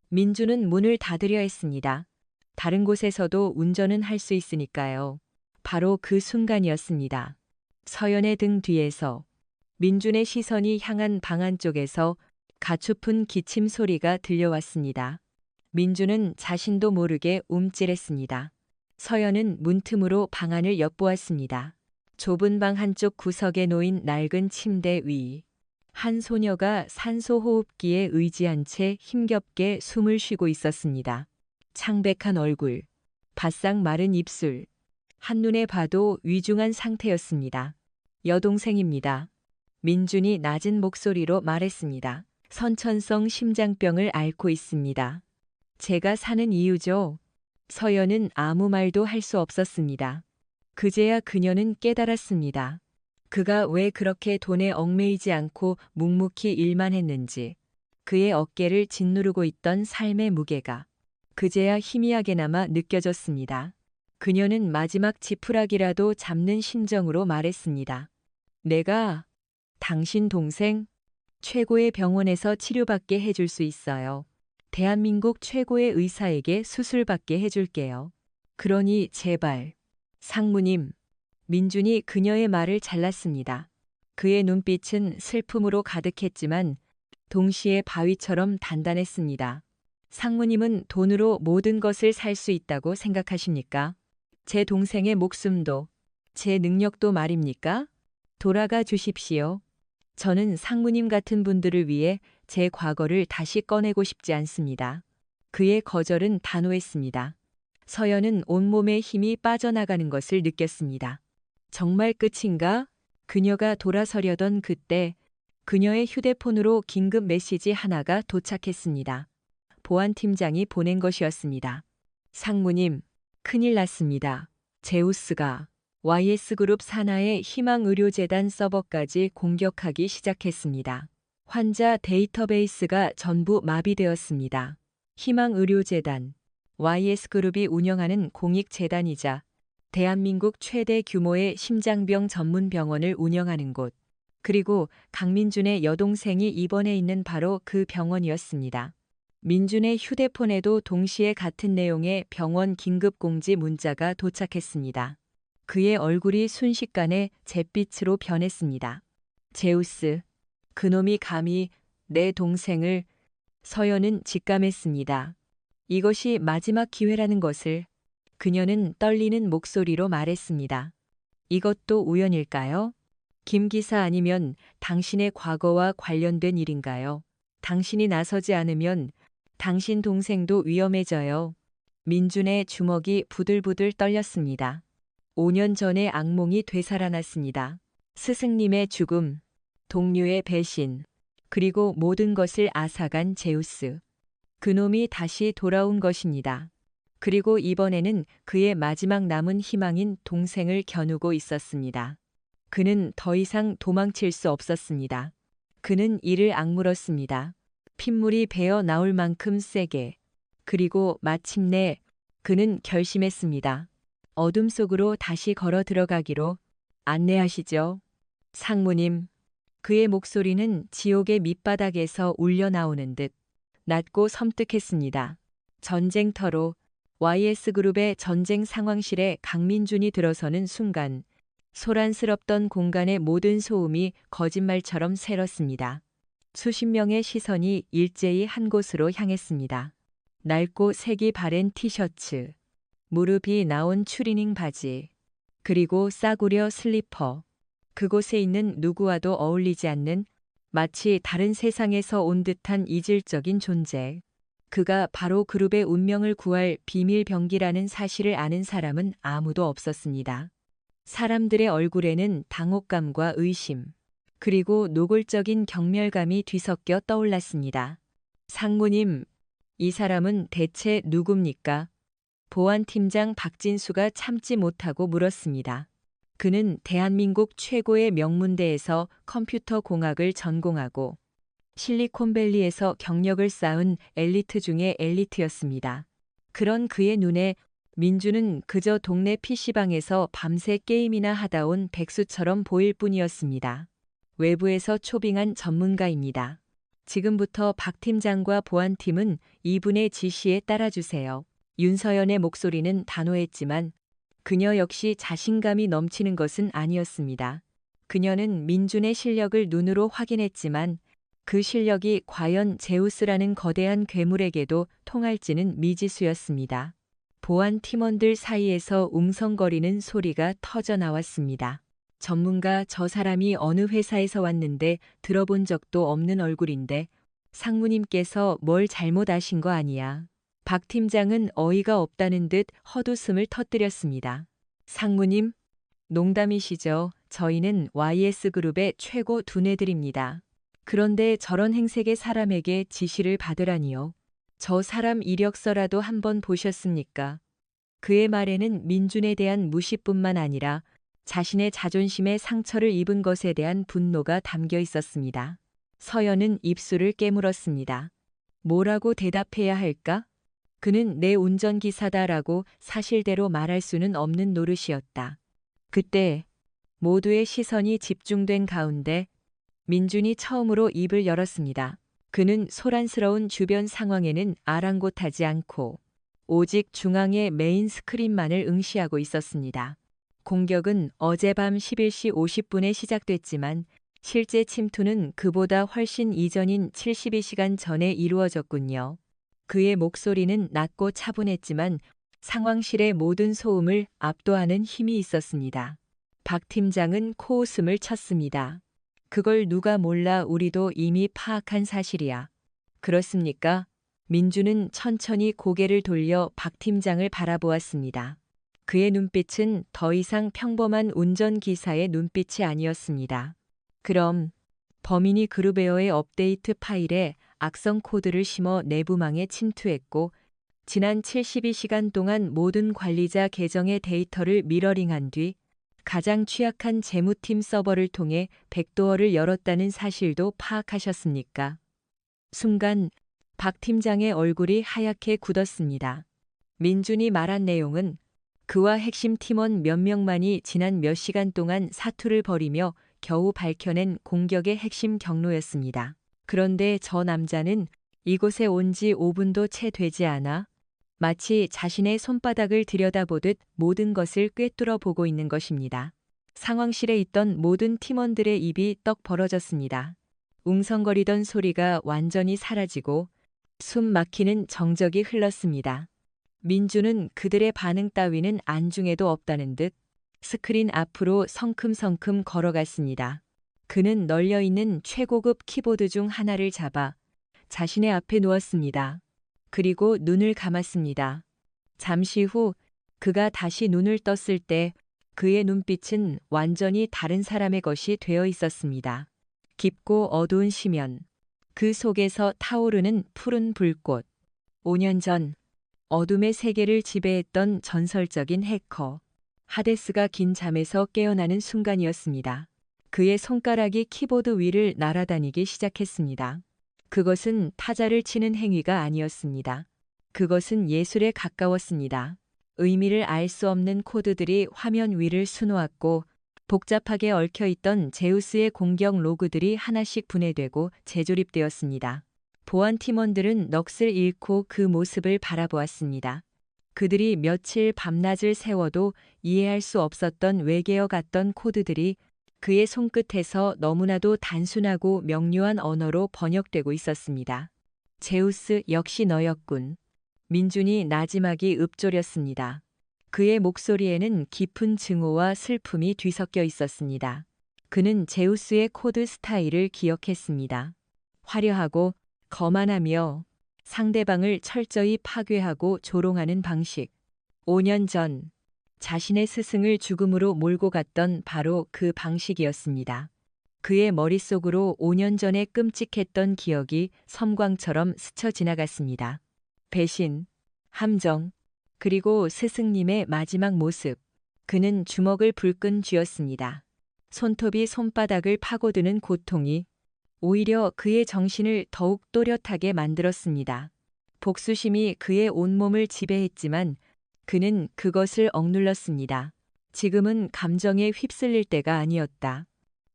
민주는 문을 닫으려 했습니다. 다른 곳에서도 운전은 할 수 있으니까요. 바로 그 순간이었습니다. 서연의 등 뒤에서 민준의 시선이 향한 방 안쪽에서 가초픈 기침 소리가 들려왔습니다. 민준은 자신도 모르게 움찔했습니다. 서연은 문틈으로 방 안을 엿보았습니다. 좁은 방 한쪽 구석에 놓인 낡은 침대 위. 한 소녀가 산소 호흡기에 의지한 채 힘겹게 숨을 쉬고 있었습니다. 창백한 얼굴, 바싹 마른 입술, 한눈에 봐도 위중한 상태였습니다. 여동생입니다. 민준이 낮은 목소리로 말했습니다. 선천성 심장병을 앓고 있습니다. 제가 사는 이유죠. 서연은 아무 말도 할 수 없었습니다. 그제야 그녀는 깨달았습니다. 그가 왜 그렇게 돈에 얽매이지 않고 묵묵히 일만 했는지, 그의 어깨를 짓누르고 있던 삶의 무게가 그제야 희미하게나마 느껴졌습니다. 그녀는 마지막 지푸라기라도 잡는 심정으로 말했습니다. 내가 당신 동생 최고의 병원에서 치료받게 해줄 수 있어요. 대한민국 최고의 의사에게 수술받게 해줄게요. 그러니 제발. 상무님. 민준이 그녀의 말을 잘랐습니다. 그의 눈빛은 슬픔으로 가득했지만 동시에 바위처럼 단단했습니다. 상무님은 돈으로 모든 것을 살 수 있다고 생각하십니까? 제 동생의 목숨도, 제 능력도 말입니까? 돌아가 주십시오. 저는 상무님 같은 분들을 위해 제 과거를 다시 꺼내고 싶지 않습니다. 그의 거절은 단호했습니다. 서연은 온몸에 힘이 빠져나가는 것을 느꼈습니다. 정말 끝인가? 그녀가 돌아서려던 그때 그녀의 휴대폰으로 긴급 메시지 하나가 도착했습니다. 보안팀장이 보낸 것이었습니다. 상무님, 큰일 났습니다. 제우스가 YS그룹 산하의 희망의료재단 서버까지 공격하기 시작했습니다. 환자 데이터베이스가 전부 마비되었습니다. 희망의료재단, YS그룹이 운영하는 공익재단이자 대한민국 최대 규모의 심장병 전문 병원을 운영하는 곳, 그리고 강민준의 여동생이 입원해 있는 바로 그 병원이었습니다. 민준의 휴대폰에도 동시에 같은 내용의 병원 긴급공지 문자가 도착했습니다. 그의 얼굴이 순식간에 잿빛으로 변했습니다. 제우스, 그놈이 감히 내 동생을... 서연은 직감했습니다. 이것이 마지막 기회라는 것을. 그녀는 떨리는 목소리로 말했습니다. 이것도 우연일까요? 김 기사 아니면 당신의 과거와 관련된 일인가요? 당신이 나서지 않으면 당신 동생도 위험해져요. 민준의 주먹이 부들부들 떨렸습니다. 5년 전의 악몽이 되살아났습니다. 스승님의 죽음, 동료의 배신, 그리고 모든 것을 앗아간 제우스. 그놈이 다시 돌아온 것입니다. 그리고 이번에는 그의 마지막 남은 희망인 동생을 겨누고 있었습니다. 그는 더 이상 도망칠 수 없었습니다. 그는 이를 악물었습니다. 핏물이 배어 나올 만큼 세게. 그리고 마침내 그는 결심했습니다. 어둠 속으로 다시 걸어 들어가기로. 안내하시죠. 상무님. 그의 목소리는 지옥의 밑바닥에서 울려 나오는 듯 낮고 섬뜩했습니다. 전쟁터로 YS그룹의 전쟁 상황실에 강민준이 들어서는 순간 소란스럽던 공간의 모든 소음이 거짓말처럼 새렀습니다. 수십 명의 시선이 일제히 한 곳으로 향했습니다. 낡고 색이 바랜 티셔츠, 무릎이 나온 추리닝 바지, 그리고 싸구려 슬리퍼. 그곳에 있는 누구와도 어울리지 않는 마치 다른 세상에서 온 듯한 이질적인 존재. 그가 바로 그룹의 운명을 구할 비밀 병기라는 사실을 아는 사람은 아무도 없었습니다. 사람들의 얼굴에는 당혹감과 의심, 그리고 노골적인 경멸감이 뒤섞여 떠올랐습니다. 상무님, 이 사람은 대체 누굽니까? 보안팀장 박진수가 참지 못하고 물었습니다. 그는 대한민국 최고의 명문대에서 컴퓨터 공학을 전공하고 실리콘밸리에서 경력을 쌓은 엘리트 중의 엘리트였습니다. 그런 그의 눈에 민준은 그저 동네 PC방에서 밤새 게임이나 하다 온 백수처럼 보일 뿐이었습니다. 외부에서 초빙한 전문가입니다. 지금부터 박 팀장과 보안팀은 이분의 지시에 따라주세요. 윤서연의 목소리는 단호했지만 그녀 역시 자신감이 넘치는 것은 아니었습니다. 그녀는 민준의 실력을 눈으로 확인했지만 그 실력이 과연 제우스라는 거대한 괴물에게도 통할지는 미지수였습니다. 보안 팀원들 사이에서 웅성거리는 소리가 터져 나왔습니다. 전문가, 저 사람이 어느 회사에서 왔는데 들어본 적도 없는 얼굴인데 상무님께서 뭘 잘못 아신 거 아니야. 박 팀장은 어이가 없다는 듯 헛웃음을 터뜨렸습니다. 상무님, 농담이시죠. 저희는 YS그룹의 최고 두뇌들입니다. 그런데 저런 행색의 사람에게 지시를 받으라니요. 저 사람 이력서라도 한번 보셨습니까? 그의 말에는 민준에 대한 무시뿐만 아니라 자신의 자존심에 상처를 입은 것에 대한 분노가 담겨 있었습니다. 서연은 입술을 깨물었습니다. 뭐라고 대답해야 할까? 그는 내 운전기사다라고 사실대로 말할 수는 없는 노릇이었다. 그때 모두의 시선이 집중된 가운데 민준이 처음으로 입을 열었습니다. 그는 소란스러운 주변 상황에는 아랑곳하지 않고 오직 중앙의 메인 스크린만을 응시하고 있었습니다. 공격은 어젯밤 11시 50분에 시작됐지만 실제 침투는 그보다 훨씬 이전인 72시간 전에 이루어졌군요. 그의 목소리는 낮고 차분했지만 상황실의 모든 소음을 압도하는 힘이 있었습니다. 박 팀장은 코웃음을 쳤습니다. 그걸 누가 몰라, 우리도 이미 파악한 사실이야. 그렇습니까? 민주는 천천히 고개를 돌려 박 팀장을 바라보았습니다. 그의 눈빛은 더 이상 평범한 운전기사의 눈빛이 아니었습니다. 그럼 범인이 그루베어의 업데이트 파일에 악성 코드를 심어 내부망에 침투했고 지난 72시간 동안 모든 관리자 계정의 데이터를 미러링한 뒤 가장 취약한 재무팀 서버를 통해 백도어를 열었다는 사실도 파악하셨습니까? 순간 박 팀장의 얼굴이 하얗게 굳었습니다. 민준이 말한 내용은 그와 핵심 팀원 몇 명만이 지난 몇 시간 동안 사투를 벌이며 겨우 밝혀낸 공격의 핵심 경로였습니다. 그런데 저 남자는 이곳에 온 지 5분도 채 되지 않아 마치 자신의 손바닥을 들여다보듯 모든 것을 꿰뚫어 보고 있는 것입니다. 상황실에 있던 모든 팀원들의 입이 떡 벌어졌습니다. 웅성거리던 소리가 완전히 사라지고 숨 막히는 정적이 흘렀습니다. 민주는 그들의 반응 따위는 안중에도 없다는 듯 스크린 앞으로 성큼성큼 걸어갔습니다. 그는 널려있는 최고급 키보드 중 하나를 잡아 자신의 앞에 놓았습니다. 그리고 눈을 감았습니다. 잠시 후 그가 다시 눈을 떴을 때 그의 눈빛은 완전히 다른 사람의 것이 되어 있었습니다. 깊고 어두운 심연, 그 속에서 타오르는 푸른 불꽃. 5년 전 어둠의 세계를 지배했던 전설적인 해커 하데스가 긴 잠에서 깨어나는 순간이었습니다. 그의 손가락이 키보드 위를 날아다니기 시작했습니다. 그것은 타자를 치는 행위가 아니었습니다. 그것은 예술에 가까웠습니다. 의미를 알 수 없는 코드들이 화면 위를 수놓았고 복잡하게 얽혀있던 제우스의 공격 로그들이 하나씩 분해되고 재조립되었습니다. 보안 팀원들은 넋을 잃고 그 모습을 바라보았습니다. 그들이 며칠 밤낮을 세워도 이해할 수 없었던 외계어 같던 코드들이 그의 손끝에서 너무나도 단순하고 명료한 언어로 번역되고 있었습니다. 제우스 역시 너였군. 민준이 나지막이 읊조렸습니다. 그의 목소리에는 깊은 증오와 슬픔이 뒤섞여 있었습니다. 그는 제우스의 코드 스타일을 기억했습니다. 화려하고 거만하며 상대방을 철저히 파괴하고 조롱하는 방식. 5년 전 자신의 스승을 죽음으로 몰고 갔던 바로 그 방식이었습니다. 그의 머릿속으로 5년 전에 끔찍했던 기억이 섬광처럼 스쳐 지나갔습니다. 배신, 함정, 그리고 스승님의 마지막 모습. 그는 주먹을 불끈 쥐었습니다. 손톱이 손바닥을 파고드는 고통이 오히려 그의 정신을 더욱 또렷하게 만들었습니다. 복수심이 그의 온몸을 지배했지만 그는 그것을 억눌렀습니다. 지금은 감정에 휩쓸릴 때가 아니었다.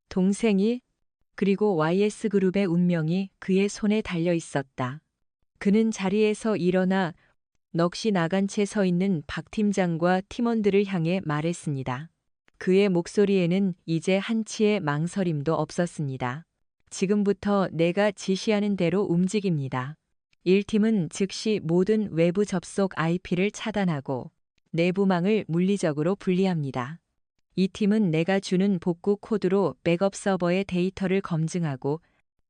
동생이 그리고 YS그룹의 운명이 그의 손에 달려 있었다. 그는 자리에서 일어나 넋이 나간 채 서 있는 박 팀장과 팀원들을 향해 말했습니다. 그의 목소리에는 이제 한치의 망설임도 없었습니다. 지금부터 내가 지시하는 대로 움직입니다. 1팀은 즉시 모든 외부 접속 IP를 차단하고 내부망을 물리적으로 분리합니다. 2팀은 내가 주는 복구 코드로 백업 서버의 데이터를 검증하고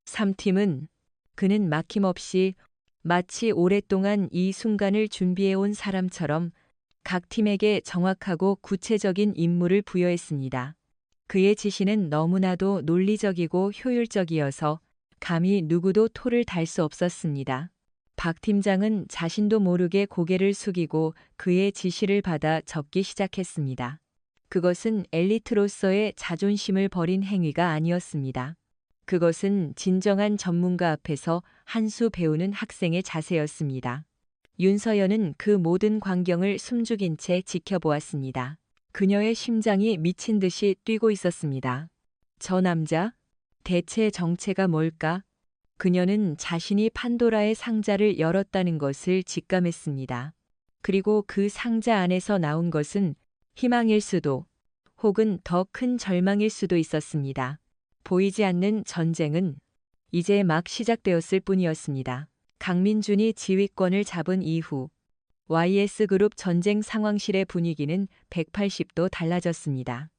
3팀은 그는 막힘없이 마치 오랫동안 이 순간을 준비해온 사람처럼 각 팀에게 정확하고 구체적인 임무를 부여했습니다. 그의 지시는 너무나도 논리적이고 효율적이어서 감히 누구도 토를 달 수 없었습니다. 박 팀장은 자신도 모르게 고개를 숙이고 그의 지시를 받아 적기 시작했습니다. 그것은 엘리트로서의 자존심을 버린 행위가 아니었습니다. 그것은 진정한 전문가 앞에서 한 수 배우는 학생의 자세였습니다. 윤서연은 그 모든 광경을 숨죽인 채 지켜보았습니다. 그녀의 심장이 미친 듯이 뛰고 있었습니다. 저 남자? 대체 정체가 뭘까? 그녀는 자신이 판도라의 상자를 열었다는 것을 직감했습니다. 그리고 그 상자 안에서 나온 것은 희망일 수도, 혹은 더 큰 절망일 수도 있었습니다. 보이지 않는 전쟁은 이제 막 시작되었을 뿐이었습니다. 강민준이 지휘권을 잡은 이후 YS그룹 전쟁 상황실의 분위기는 180도 달라졌습니다.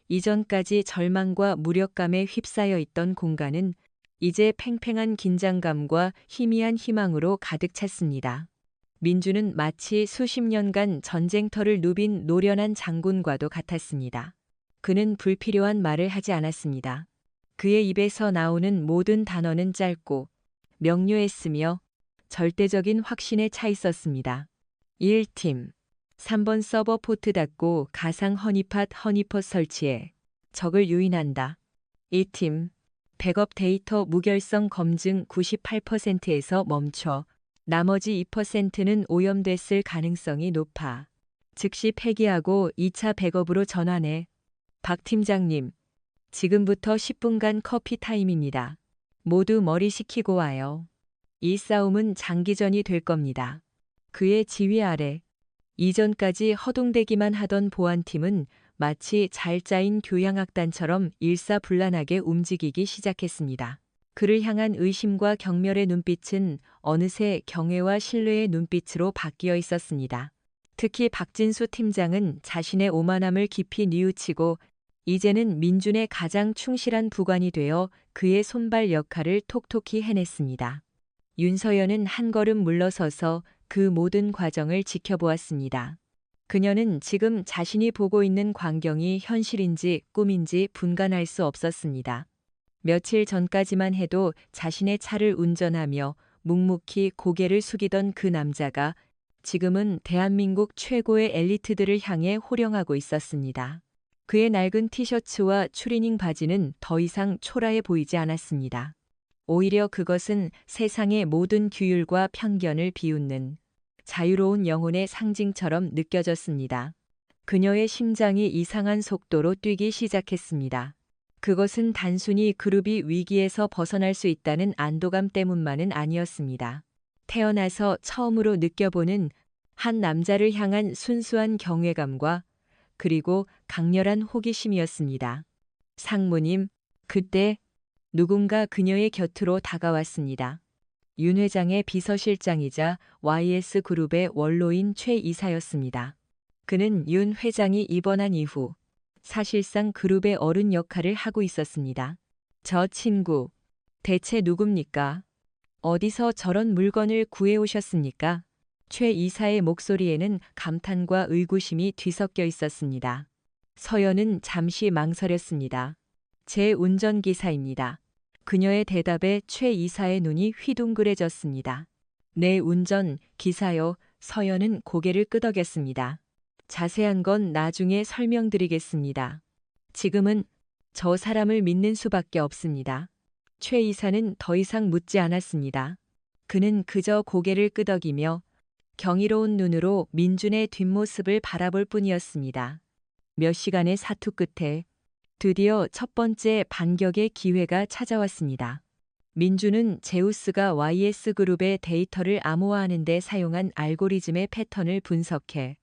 이전까지 절망과 무력감에 휩싸여 있던 공간은 이제 팽팽한 긴장감과 희미한 희망으로 가득 찼습니다. 민주는 마치 수십 년간 전쟁터를 누빈 노련한 장군과도 같았습니다. 그는 불필요한 말을 하지 않았습니다. 그의 입에서 나오는 모든 단어는 짧고 명료했으며 절대적인 확신에 차 있었습니다. 1팀 3번 서버 포트 닫고 가상 허니팟 설치해. 적을 유인한다. 2팀 백업 데이터 무결성 검증 98%에서 멈춰. 나머지 2%는 오염됐을 가능성이 높아. 즉시 폐기하고 2차 백업으로 전환해. 박 팀장님, 지금부터 10분간 커피 타임입니다. 모두 머리 식히고 와요. 이 싸움은 장기전이 될 겁니다. 그의 지휘 아래 이전까지 허둥대기만 하던 보안팀은 마치 잘 짜인 교향악단처럼 일사불란하게 움직이기 시작했습니다. 그를 향한 의심과 경멸의 눈빛은 어느새 경외와 신뢰의 눈빛으로 바뀌어 있었습니다. 특히 박진수 팀장은 자신의 오만함을 깊이 뉘우치고 이제는 민준의 가장 충실한 부관이 되어 그의 손발 역할을 톡톡히 해냈습니다. 윤서연은 한 걸음 물러서서 그 모든 과정을 지켜보았습니다. 그녀는 지금 자신이 보고 있는 광경이 현실인지 꿈인지 분간할 수 없었습니다. 며칠 전까지만 해도 자신의 차를 운전하며 묵묵히 고개를 숙이던 그 남자가 지금은 대한민국 최고의 엘리트들을 향해 호령하고 있었습니다. 그의 낡은 티셔츠와 추리닝 바지는 더 이상 초라해 보이지 않았습니다. 오히려 그것은 세상의 모든 규율과 편견을 비웃는 자유로운 영혼의 상징처럼 느껴졌습니다. 그녀의 심장이 이상한 속도로 뛰기 시작했습니다. 그것은 단순히 그룹이 위기에서 벗어날 수 있다는 안도감 때문만은 아니었습니다. 태어나서 처음으로 느껴보는 한 남자를 향한 순수한 경외감과 그리고 강렬한 호기심이었습니다. 상무님, 그때 누군가 그녀의 곁으로 다가왔습니다. 윤 회장의 비서실장이자 YS그룹의 원로인 최 이사였습니다. 그는 윤 회장이 입원한 이후 사실상 그룹의 어른 역할을 하고 있었습니다. 저 친구, 대체 누굽니까? 어디서 저런 물건을 구해오셨습니까? 최 이사의 목소리에는 감탄과 의구심이 뒤섞여 있었습니다. 서연은 잠시 망설였습니다. 제 운전기사입니다. 그녀의 대답에 최 이사의 눈이 휘둥그레졌습니다. 네, 운전 기사요. 서연은 고개를 끄덕였습니다. 자세한 건 나중에 설명드리겠습니다. 지금은 저 사람을 믿는 수밖에 없습니다. 최 이사는 더 이상 묻지 않았습니다. 그는 그저 고개를 끄덕이며 경이로운 눈으로 민준의 뒷모습을 바라볼 뿐이었습니다. 몇 시간의 사투 끝에 드디어 첫 번째 반격의 기회가 찾아왔습니다. 민준은 제우스가 YS그룹의 데이터를 암호화하는 데 사용한 알고리즘의 패턴을 분석해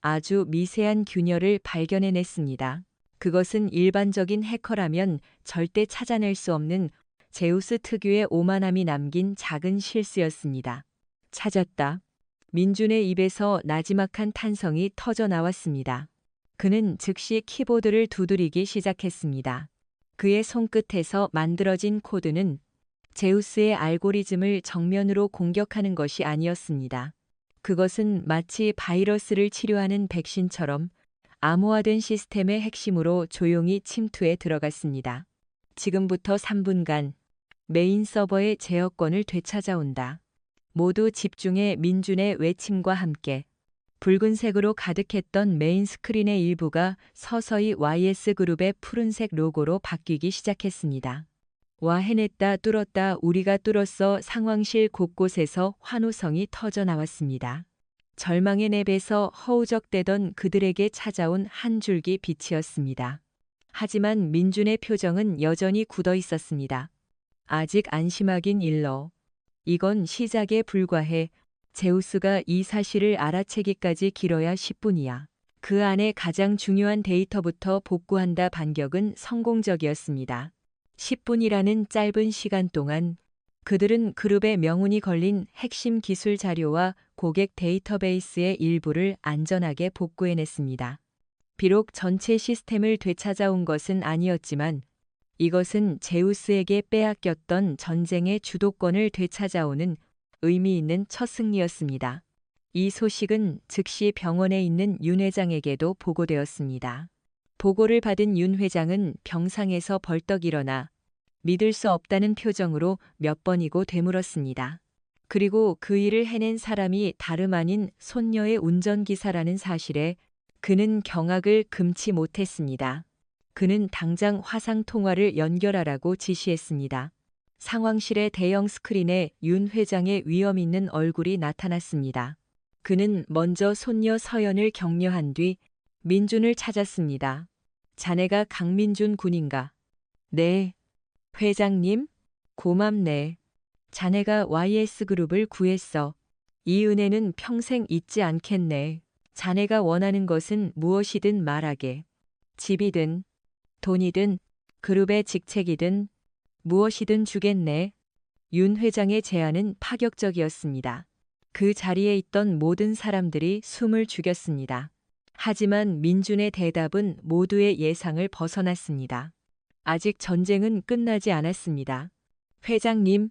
아주 미세한 균열을 발견해냈습니다. 그것은 일반적인 해커라면 절대 찾아낼 수 없는 제우스 특유의 오만함이 남긴 작은 실수였습니다. 찾았다. 민준의 입에서 나지막한 탄성이 터져 나왔습니다. 그는 즉시 키보드를 두드리기 시작했습니다. 그의 손끝에서 만들어진 코드는 제우스의 알고리즘을 정면으로 공격하는 것이 아니었습니다. 그것은 마치 바이러스를 치료하는 백신처럼 암호화된 시스템의 핵심으로 조용히 침투해 들어갔습니다. 지금부터 3분간 메인 서버의 제어권을 되찾아온다. 모두 집중해. 민준의 외침과 함께 붉은색으로 가득했던 메인 스크린의 일부가 서서히 YS그룹의 푸른색 로고로 바뀌기 시작했습니다. 와, 해냈다, 뚫었다, 우리가 뚫었어. 상황실 곳곳에서 환호성이 터져 나왔습니다. 절망의 냅에서 허우적대던 그들에게 찾아온 한 줄기 빛이었습니다. 하지만 민준의 표정은 여전히 굳어 있었습니다. 아직 안심하긴 일러. 이건 시작에 불과해. 제우스가 이 사실을 알아채기까지 길어야 10분이야. 그 안에 가장 중요한 데이터부터 복구한다. 반격은 성공적이었습니다. 10분이라는 짧은 시간 동안 그들은 그룹의 명운이 걸린 핵심 기술 자료와 고객 데이터베이스의 일부를 안전하게 복구해냈습니다. 비록 전체 시스템을 되찾아온 것은 아니었지만 이것은 제우스에게 빼앗겼던 전쟁의 주도권을 되찾아오는 의미 있는 첫 승리였습니다. 이 소식은 즉시 병원에 있는 윤 회장에게도 보고되었습니다. 보고를 받은 윤 회장은 병상에서 벌떡 일어나 믿을 수 없다는 표정으로 몇 번이고 되물었습니다. 그리고 그 일을 해낸 사람이 다름 아닌 손녀의 운전기사라는 사실에 그는 경악을 금치 못했습니다. 그는 당장 화상통화를 연결하라고 지시했습니다. 상황실의 대형 스크린에 윤 회장의 위험 있는 얼굴이 나타났습니다. 그는 먼저 손녀 서연을 격려한 뒤 민준을 찾았습니다. 자네가 강민준 군인가? 네. 회장님? 고맙네. 자네가 YS그룹을 구했어. 이 은혜는 평생 잊지 않겠네. 자네가 원하는 것은 무엇이든 말하게. 집이든 돈이든 그룹의 직책이든 무엇이든 주겠네. 윤 회장의 제안은 파격적이었습니다. 그 자리에 있던 모든 사람들이 숨을 죽였습니다. 하지만 민준의 대답은 모두의 예상을 벗어났습니다. 아직 전쟁은 끝나지 않았습니다. 회장님,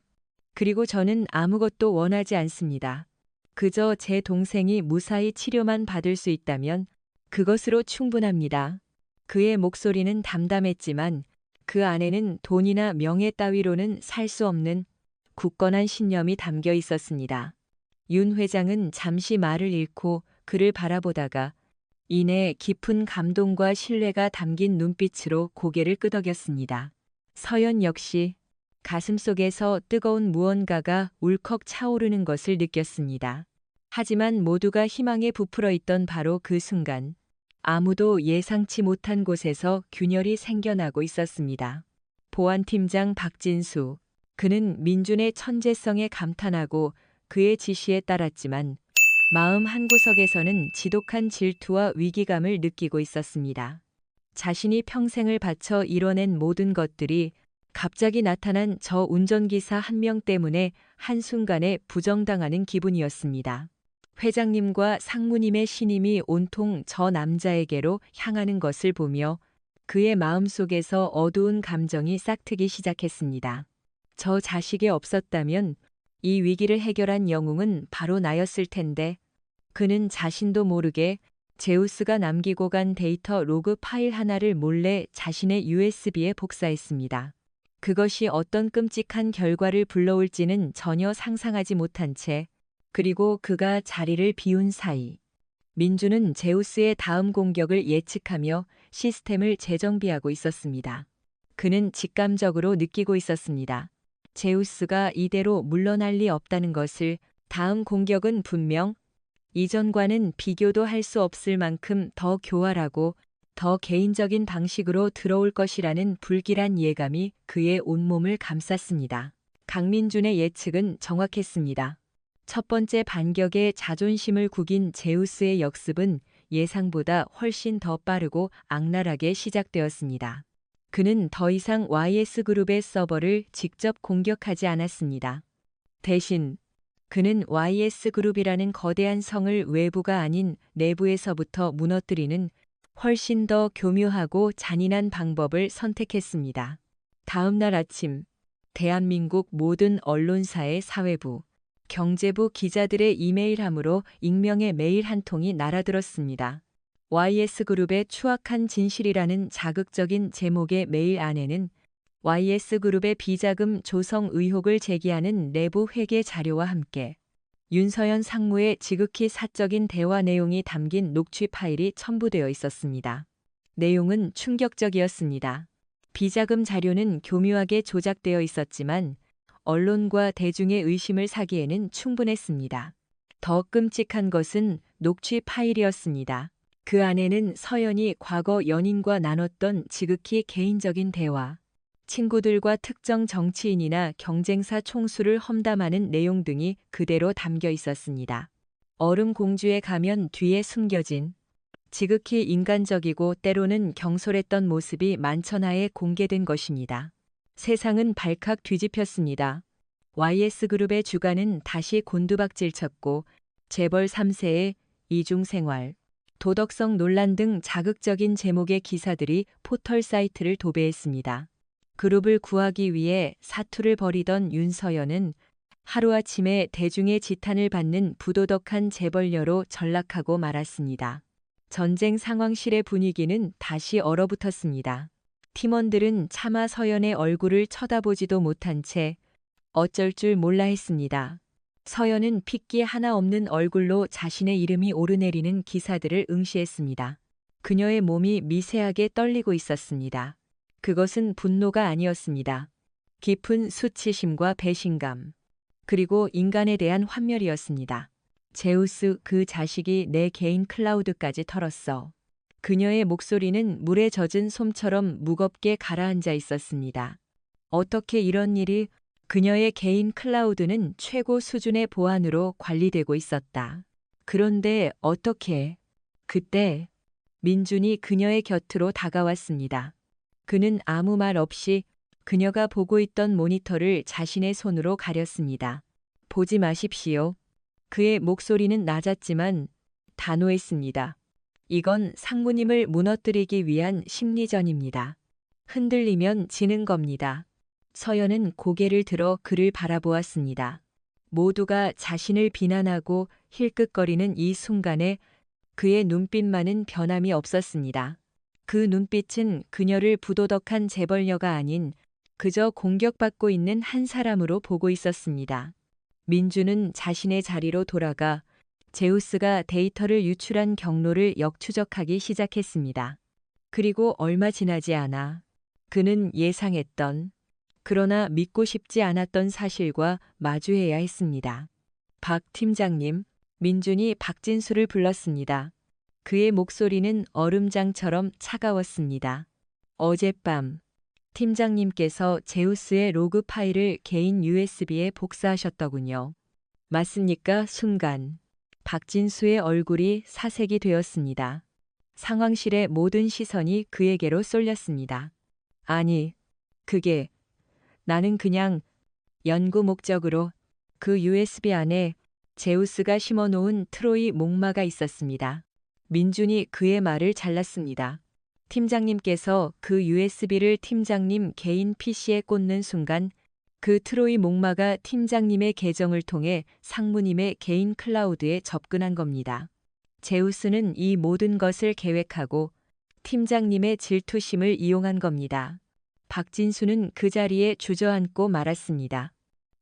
그리고 저는 아무것도 원하지 않습니다. 그저 제 동생이 무사히 치료만 받을 수 있다면 그것으로 충분합니다. 그의 목소리는 담담했지만 그 안에는 돈이나 명예 따위로는 살 수 없는 굳건한 신념이 담겨 있었습니다. 윤 회장은 잠시 말을 잃고 그를 바라보다가 이내 깊은 감동과 신뢰가 담긴 눈빛으로 고개를 끄덕였습니다. 서연 역시 가슴속에서 뜨거운 무언가가 울컥 차오르는 것을 느꼈습니다. 하지만 모두가 희망에 부풀어 있던 바로 그 순간 아무도 예상치 못한 곳에서 균열이 생겨나고 있었습니다. 보안팀장 박진수, 그는 민준의 천재성에 감탄하고 그의 지시에 따랐지만 마음 한구석에서는 지독한 질투와 위기감을 느끼고 있었습니다. 자신이 평생을 바쳐 이뤄낸 모든 것들이 갑자기 나타난 저 운전기사 한 명 때문에 한순간에 부정당하는 기분이었습니다. 회장님과 상무님의 신임이 온통 저 남자에게로 향하는 것을 보며 그의 마음속에서 어두운 감정이 싹트기 시작했습니다. 저 자식이 없었다면 이 위기를 해결한 영웅은 바로 나였을 텐데 그는 자신도 모르게 제우스가 남기고 간 데이터 로그 파일 하나를 몰래 자신의 USB에 복사했습니다. 그것이 어떤 끔찍한 결과를 불러올지는 전혀 상상하지 못한 채 그리고 그가 자리를 비운 사이 민주는 제우스의 다음 공격을 예측하며 시스템을 재정비하고 있었습니다. 그는 직감적으로 느끼고 있었습니다. 제우스가 이대로 물러날 리 없다는 것을. 다음 공격은 분명 이전과는 비교도 할 수 없을 만큼 더 교활하고 더 개인적인 방식으로 들어올 것이라는 불길한 예감이 그의 온몸을 감쌌습니다. 강민준의 예측은 정확했습니다. 첫 번째 반격에 자존심을 구긴 제우스의 역습은 예상보다 훨씬 더 빠르고 악랄하게 시작되었습니다. 그는 더 이상 YS그룹의 서버를 직접 공격하지 않았습니다. 대신 그는 YS그룹이라는 거대한 성을 외부가 아닌 내부에서부터 무너뜨리는 훨씬 더 교묘하고 잔인한 방법을 선택했습니다. 다음 날 아침, 대한민국 모든 언론사의 사회부, 경제부 기자들의 이메일함으로 익명의 메일 한 통이 날아들었습니다. YS그룹의 추악한 진실이라는 자극적인 제목의 메일 안에는 YS그룹의 비자금 조성 의혹을 제기하는 내부 회계 자료와 함께 윤서연 상무의 지극히 사적인 대화 내용이 담긴 녹취 파일이 첨부되어 있었습니다. 내용은 충격적이었습니다. 비자금 자료는 교묘하게 조작되어 있었지만 언론과 대중의 의심을 사기에는 충분했습니다. 더 끔찍한 것은 녹취 파일이었습니다. 그 안에는 서연이 과거 연인과 나눴던 지극히 개인적인 대화, 친구들과 특정 정치인이나 경쟁사 총수를 험담하는 내용 등이 그대로 담겨 있었습니다. 얼음 공주의 가면 뒤에 숨겨진 지극히 인간적이고 때로는 경솔했던 모습이 만천하에 공개된 것입니다. 세상은 발칵 뒤집혔습니다. YS그룹의 주가는 다시 곤두박질 쳤고 재벌 3세의 이중생활, 도덕성 논란 등 자극적인 제목의 기사들이 포털 사이트를 도배했습니다. 그룹을 구하기 위해 사투를 벌이던 윤서연은 하루아침에 대중의 지탄을 받는 부도덕한 재벌녀로 전락하고 말았습니다. 전쟁 상황실의 분위기는 다시 얼어붙었습니다. 팀원들은 차마 서연의 얼굴을 쳐다보지도 못한 채 어쩔 줄 몰라 했습니다. 서연은 핏기 하나 없는 얼굴로 자신의 이름이 오르내리는 기사들을 응시했습니다. 그녀의 몸이 미세하게 떨리고 있었습니다. 그것은 분노가 아니었습니다. 깊은 수치심과 배신감, 그리고 인간에 대한 환멸이었습니다. 제우스, 그 자식이 내 개인 클라우드까지 털었어. 그녀의 목소리는 물에 젖은 솜처럼 무겁게 가라앉아 있었습니다. 어떻게 이런 일이? 그녀의 개인 클라우드는 최고 수준의 보안으로 관리되고 있었다. 그런데 어떻게? 그때 민준이 그녀의 곁으로 다가왔습니다. 그는 아무 말 없이 그녀가 보고 있던 모니터를 자신의 손으로 가렸습니다. 보지 마십시오. 그의 목소리는 낮았지만 단호했습니다. 이건 상무님을 무너뜨리기 위한 심리전입니다. 흔들리면 지는 겁니다. 서연은 고개를 들어 그를 바라보았습니다. 모두가 자신을 비난하고 힐끗거리는 이 순간에 그의 눈빛만은 변함이 없었습니다. 그 눈빛은 그녀를 부도덕한 재벌녀가 아닌 그저 공격받고 있는 한 사람으로 보고 있었습니다. 민주는 자신의 자리로 돌아가 제우스가 데이터를 유출한 경로를 역추적하기 시작했습니다. 그리고 얼마 지나지 않아 그는 예상했던, 그러나 믿고 싶지 않았던 사실과 마주해야 했습니다. 박 팀장님, 민준이 박진수를 불렀습니다. 그의 목소리는 얼음장처럼 차가웠습니다. 어젯밤 팀장님께서 제우스의 로그 파일을 개인 USB에 복사하셨더군요. 맞습니까? 순간 박진수의 얼굴이 사색이 되었습니다. 상황실의 모든 시선이 그에게로 쏠렸습니다. 아니, 그게 나는 그냥 연구 목적으로 그 USB 안에 제우스가 심어놓은 트로이 목마가 있었습니다. 민준이 그의 말을 잘랐습니다. 팀장님께서 그 USB를 팀장님 개인 PC에 꽂는 순간 그 트로이 목마가 팀장님의 계정을 통해 상무님의 개인 클라우드에 접근한 겁니다. 제우스는 이 모든 것을 계획하고 팀장님의 질투심을 이용한 겁니다. 박진수는 그 자리에 주저앉고 말았습니다.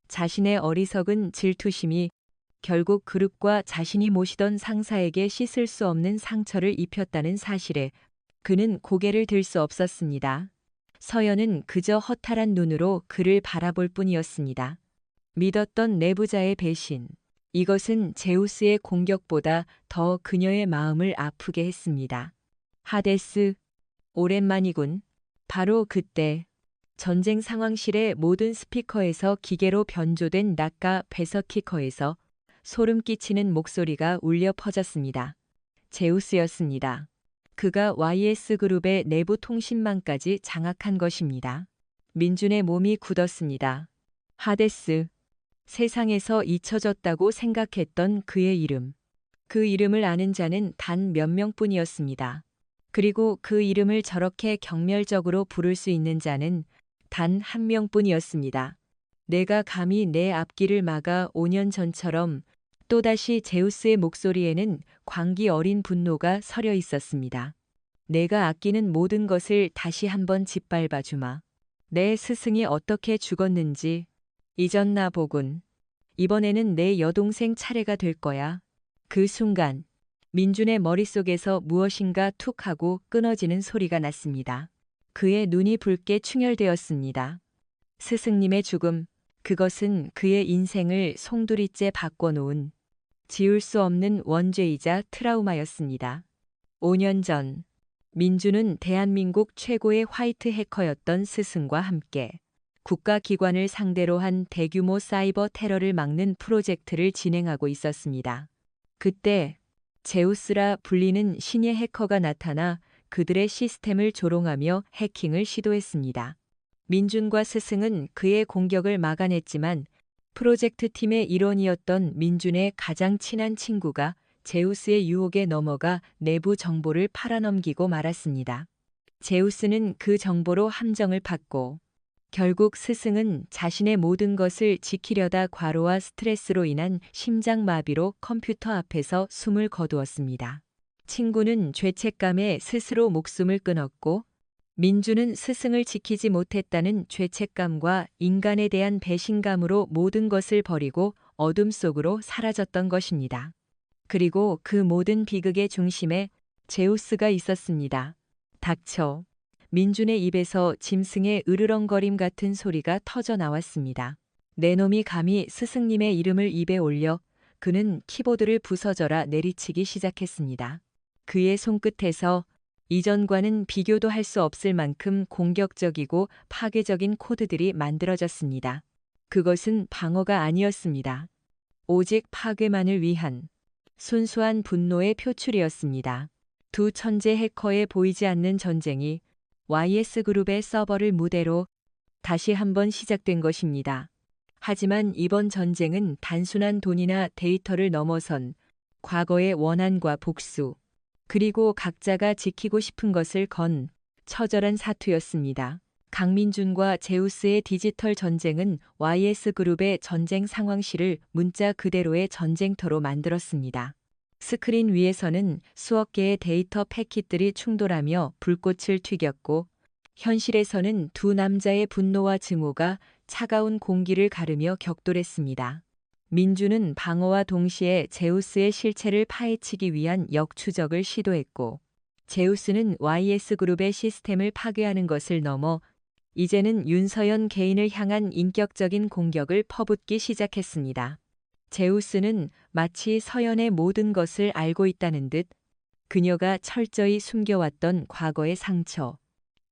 자신의 어리석은 질투심이 결국 그룹과 자신이 모시던 상사에게 씻을 수 없는 상처를 입혔다는 사실에 그는 고개를 들 수 없었습니다. 서연은 그저 허탈한 눈으로 그를 바라볼 뿐이었습니다. 믿었던 내부자의 배신. 이것은 제우스의 공격보다 더 그녀의 마음을 아프게 했습니다. 하데스, 오랜만이군. 바로 그때 전쟁 상황실의 모든 스피커에서 기계로 변조된 낙가 베서키커에서 소름 끼치는 목소리가 울려 퍼졌습니다. 제우스였습니다. 그가 YS그룹의 내부 통신망까지 장악한 것입니다. 민준의 몸이 굳었습니다. 하데스, 세상에서 잊혀졌다고 생각했던 그의 이름. 그 이름을 아는 자는 단 몇 명뿐이었습니다. 그리고 그 이름을 저렇게 경멸적으로 부를 수 있는 자는 단 한 명뿐이었습니다. 내가 감히 내 앞길을 막아 5년 전처럼. 또다시 제우스의 목소리에는 광기 어린 분노가 서려 있었습니다. 내가 아끼는 모든 것을 다시 한번 짓밟아 주마. 내 스승이 어떻게 죽었는지 잊었나 보군. 이번에는 내 여동생 차례가 될 거야. 그 순간 민준의 머릿속에서 무엇인가 툭 하고 끊어지는 소리가 났습니다. 그의 눈이 붉게 충혈되었습니다. 스승님의 죽음, 그것은 그의 인생을 송두리째 바꿔놓은 지울 수 없는 원죄이자 트라우마였습니다. 5년 전 민주는 대한민국 최고의 화이트 해커였던 스승과 함께 국가기관을 상대로 한 대규모 사이버 테러를 막는 프로젝트를 진행하고 있었습니다. 그때 제우스라 불리는 신예 해커가 나타나 그들의 시스템을 조롱하며 해킹을 시도했습니다. 민준과 스승은 그의 공격을 막아냈지만 프로젝트 팀의 일원이었던 민준의 가장 친한 친구가 제우스의 유혹에 넘어가 내부 정보를 팔아넘기고 말았습니다. 제우스는 그 정보로 함정을 팠고 결국 스승은 자신의 모든 것을 지키려다 과로와 스트레스로 인한 심장마비로 컴퓨터 앞에서 숨을 거두었습니다. 친구는 죄책감에 스스로 목숨을 끊었고, 민주는 스승을 지키지 못했다는 죄책감과 인간에 대한 배신감으로 모든 것을 버리고 어둠 속으로 사라졌던 것입니다. 그리고 그 모든 비극의 중심에 제우스가 있었습니다. 닥쳐. 민준의 입에서 짐승의 으르렁거림 같은 소리가 터져 나왔습니다. 내 놈이 감히 스승님의 이름을 입에 올려. 그는 키보드를 부서져라 내리치기 시작했습니다. 그의 손끝에서 이전과는 비교도 할 수 없을 만큼 공격적이고 파괴적인 코드들이 만들어졌습니다. 그것은 방어가 아니었습니다. 오직 파괴만을 위한 순수한 분노의 표출이었습니다. 두 천재 해커의 보이지 않는 전쟁이 YS그룹의 서버를 무대로 다시 한번 시작된 것입니다. 하지만 이번 전쟁은 단순한 돈이나 데이터를 넘어선 과거의 원한과 복수, 그리고 각자가 지키고 싶은 것을 건 처절한 사투였습니다. 강민준과 제우스의 디지털 전쟁은 YS그룹의 전쟁 상황실을 문자 그대로의 전쟁터로 만들었습니다. 스크린 위에서는 수억 개의 데이터 패킷들이 충돌하며 불꽃을 튀겼고, 현실에서는 두 남자의 분노와 증오가 차가운 공기를 가르며 격돌했습니다. 민주는 방어와 동시에 제우스의 실체를 파헤치기 위한 역추적을 시도했고, 제우스는 YS그룹의 시스템을 파괴하는 것을 넘어 이제는 윤서연 개인을 향한 인격적인 공격을 퍼붓기 시작했습니다. 제우스는 마치 서연의 모든 것을 알고 있다는 듯 그녀가 철저히 숨겨왔던 과거의 상처,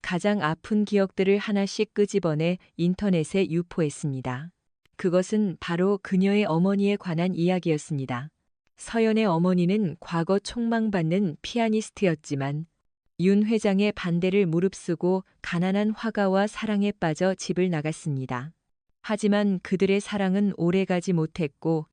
가장 아픈 기억들을 하나씩 끄집어내 인터넷에 유포했습니다. 그것은 바로 그녀의 어머니에 관한 이야기였습니다. 서연의 어머니는 과거 촉망받는 피아니스트였지만 윤 회장의 반대를 무릅쓰고 가난한 화가와 사랑에 빠져 집을 나갔습니다. 하지만 그들의 사랑은 오래가지 못했고,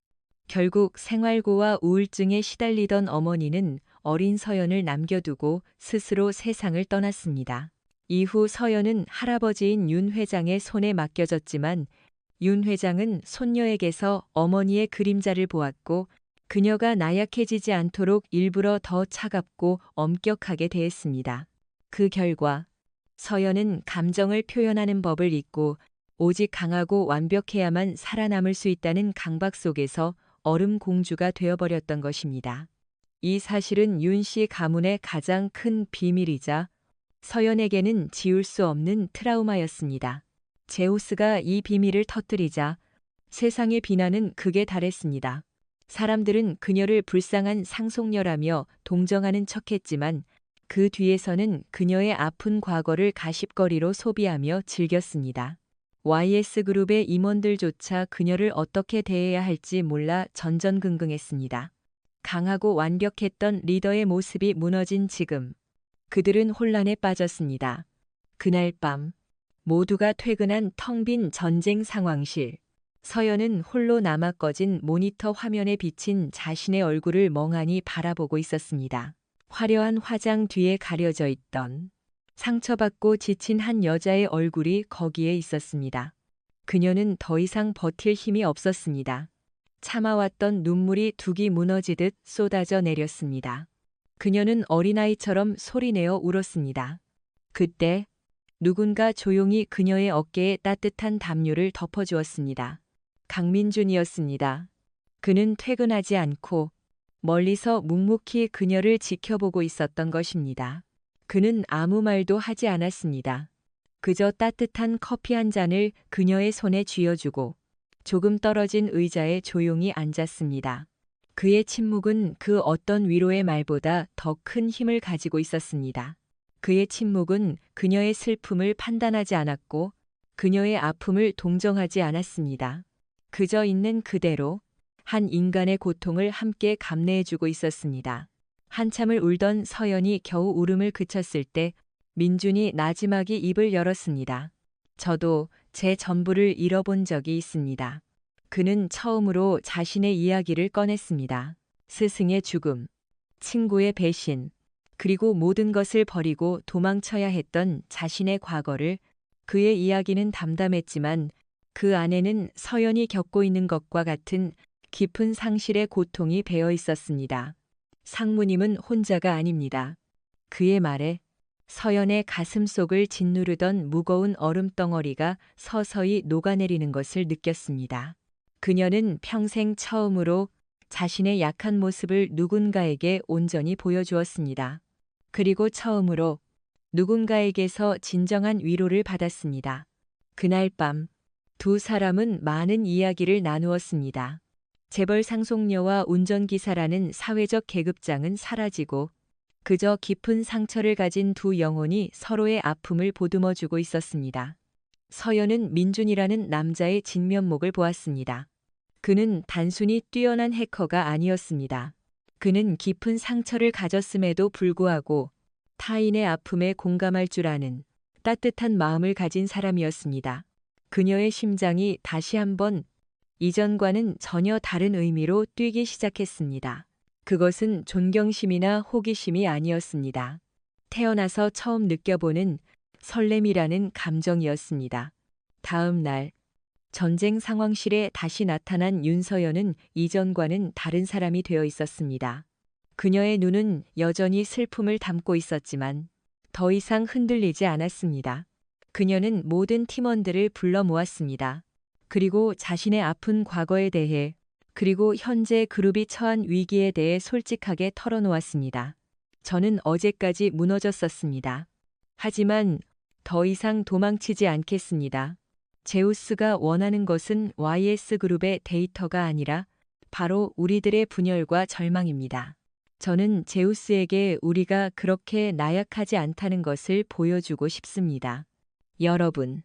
결국 생활고와 우울증에 시달리던 어머니는 어린 서연을 남겨두고 스스로 세상을 떠났습니다. 이후 서연은 할아버지인 윤 회장의 손에 맡겨졌지만, 윤 회장은 손녀에게서 어머니의 그림자를 보았고, 그녀가 나약해지지 않도록 일부러 더 차갑고 엄격하게 대했습니다. 그 결과 서연은 감정을 표현하는 법을 잊고 오직 강하고 완벽해야만 살아남을 수 있다는 강박 속에서 얼음 공주가 되어버렸던 것입니다. 이 사실은 윤 씨 가문의 가장 큰 비밀이자 서연에게는 지울 수 없는 트라우마였습니다. 제우스가 이 비밀을 터뜨리자 세상의 비난은 극에 달했습니다. 사람들은 그녀를 불쌍한 상속녀라며 동정하는 척했지만 그 뒤에서는 그녀의 아픈 과거를 가십거리로 소비하며 즐겼습니다. YS그룹의 임원들조차 그녀를 어떻게 대해야 할지 몰라 전전긍긍했습니다. 강하고 완벽했던 리더의 모습이 무너진 지금, 그들은 혼란에 빠졌습니다. 그날 밤, 모두가 퇴근한 텅 빈 전쟁 상황실. 서연은 홀로 남아 꺼진 모니터 화면에 비친 자신의 얼굴을 멍하니 바라보고 있었습니다. 화려한 화장 뒤에 가려져 있던 상처받고 지친 한 여자의 얼굴이 거기에 있었습니다. 그녀는 더 이상 버틸 힘이 없었습니다. 참아왔던 눈물이 둑이 무너지듯 쏟아져 내렸습니다. 그녀는 어린아이처럼 소리내어 울었습니다. 그때 누군가 조용히 그녀의 어깨에 따뜻한 담요를 덮어주었습니다. 강민준이었습니다. 그는 퇴근하지 않고 멀리서 묵묵히 그녀를 지켜보고 있었던 것입니다. 그는 아무 말도 하지 않았습니다. 그저 따뜻한 커피 한 잔을 그녀의 손에 쥐어주고 조금 떨어진 의자에 조용히 앉았습니다. 그의 침묵은 그 어떤 위로의 말보다 더 큰 힘을 가지고 있었습니다. 그의 침묵은 그녀의 슬픔을 판단하지 않았고 그녀의 아픔을 동정하지 않았습니다. 그저 있는 그대로 한 인간의 고통을 함께 감내해주고 있었습니다. 한참을 울던 서연이 겨우 울음을 그쳤을 때 민준이 나지막이 입을 열었습니다. 저도 제 전부를 잃어본 적이 있습니다. 그는 처음으로 자신의 이야기를 꺼냈습니다. 스승의 죽음, 친구의 배신, 그리고 모든 것을 버리고 도망쳐야 했던 자신의 과거를 그의 이야기는 담담했지만 그 안에는 서연이 겪고 있는 것과 같은 깊은 상실의 고통이 배어 있었습니다. 상무님은 혼자가 아닙니다. 그의 말에 서연의 가슴 속을 짓누르던 무거운 얼음덩어리가 서서히 녹아내리는 것을 느꼈습니다. 그녀는 평생 처음으로 자신의 약한 모습을 누군가에게 온전히 보여주었습니다. 그리고 처음으로 누군가에게서 진정한 위로를 받았습니다. 그날 밤 두 사람은 많은 이야기를 나누었습니다. 재벌 상속녀와 운전기사라는 사회적 계급장은 사라지고 그저 깊은 상처를 가진 두 영혼이 서로의 아픔을 보듬어주고 있었습니다. 서연은 민준이라는 남자의 진면목을 보았습니다. 그는 단순히 뛰어난 해커가 아니었습니다. 그는 깊은 상처를 가졌음에도 불구하고 타인의 아픔에 공감할 줄 아는 따뜻한 마음을 가진 사람이었습니다. 그녀의 심장이 다시 한번 이전과는 전혀 다른 의미로 뛰기 시작했습니다. 그것은 존경심이나 호기심이 아니었습니다. 태어나서 처음 느껴보는 설렘이라는 감정이었습니다. 다음 날 전쟁 상황실에 다시 나타난 윤서연은 이전과는 다른 사람이 되어 있었습니다. 그녀의 눈은 여전히 슬픔을 담고 있었지만 더 이상 흔들리지 않았습니다. 그녀는 모든 팀원들을 불러 모았습니다. 그리고 자신의 아픈 과거에 대해 그리고 현재 그룹이 처한 위기에 대해 솔직하게 털어놓았습니다. 저는 어제까지 무너졌었습니다. 하지만 더 이상 도망치지 않겠습니다. 제우스가 원하는 것은 YS그룹의 데이터가 아니라 바로 우리들의 분열과 절망입니다. 저는 제우스에게 우리가 그렇게 나약하지 않다는 것을 보여주고 싶습니다. 여러분,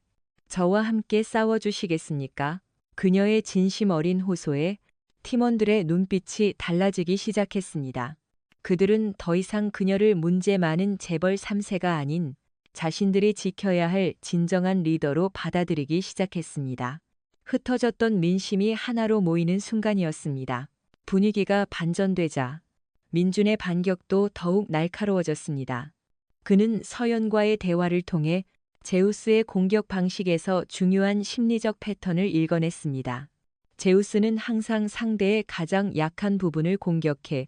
저와 함께 싸워주시겠습니까? 그녀의 진심 어린 호소에 팀원들의 눈빛이 달라지기 시작했습니다. 그들은 더 이상 그녀를 문제 많은 재벌 3세가 아닌 자신들이 지켜야 할 진정한 리더로 받아들이기 시작했습니다. 흩어졌던 민심이 하나로 모이는 순간이었습니다. 분위기가 반전되자 민준의 반격도 더욱 날카로워졌습니다. 그는 서연과의 대화를 통해 제우스의 공격 방식에서 중요한 심리적 패턴을 읽어냈습니다. 제우스는 항상 상대의 가장 약한 부분을 공격해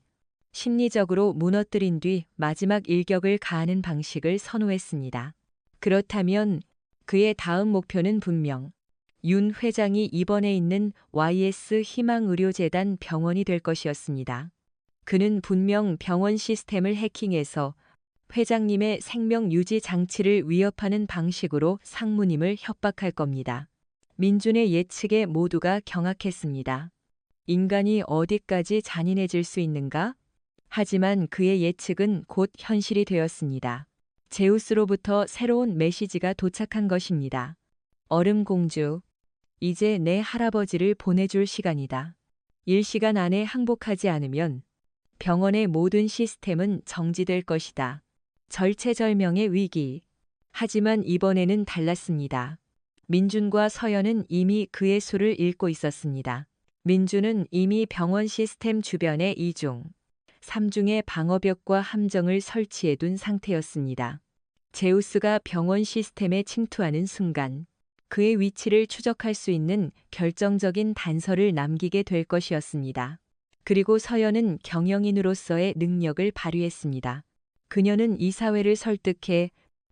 심리적으로 무너뜨린 뒤 마지막 일격을 가하는 방식을 선호했습니다. 그렇다면 그의 다음 목표는 분명 윤 회장이 입원해 있는 YS 희망의료재단 병원이 될 것이었습니다. 그는 분명 병원 시스템을 해킹해서 회장님의 생명 유지 장치를 위협하는 방식으로 상무님을 협박할 겁니다. 민준의 예측에 모두가 경악했습니다. 인간이 어디까지 잔인해질 수 있는가? 하지만 그의 예측은 곧 현실이 되었습니다. 제우스로부터 새로운 메시지가 도착한 것입니다. 얼음공주, 이제 내 할아버지를 보내줄 시간이다. 1시간 안에 항복하지 않으면 병원의 모든 시스템은 정지될 것이다. 절체절명의 위기. 하지만 이번에는 달랐습니다. 민준과 서연은 이미 그의 수를 읽고 있었습니다. 민준은 이미 병원 시스템 주변에 2중, 3중의 방어벽과 함정을 설치해둔 상태였습니다. 제우스가 병원 시스템에 침투하는 순간 그의 위치를 추적할 수 있는 결정적인 단서를 남기게 될 것이었습니다. 그리고 서연은 경영인으로서의 능력을 발휘했습니다. 그녀는 이사회를 설득해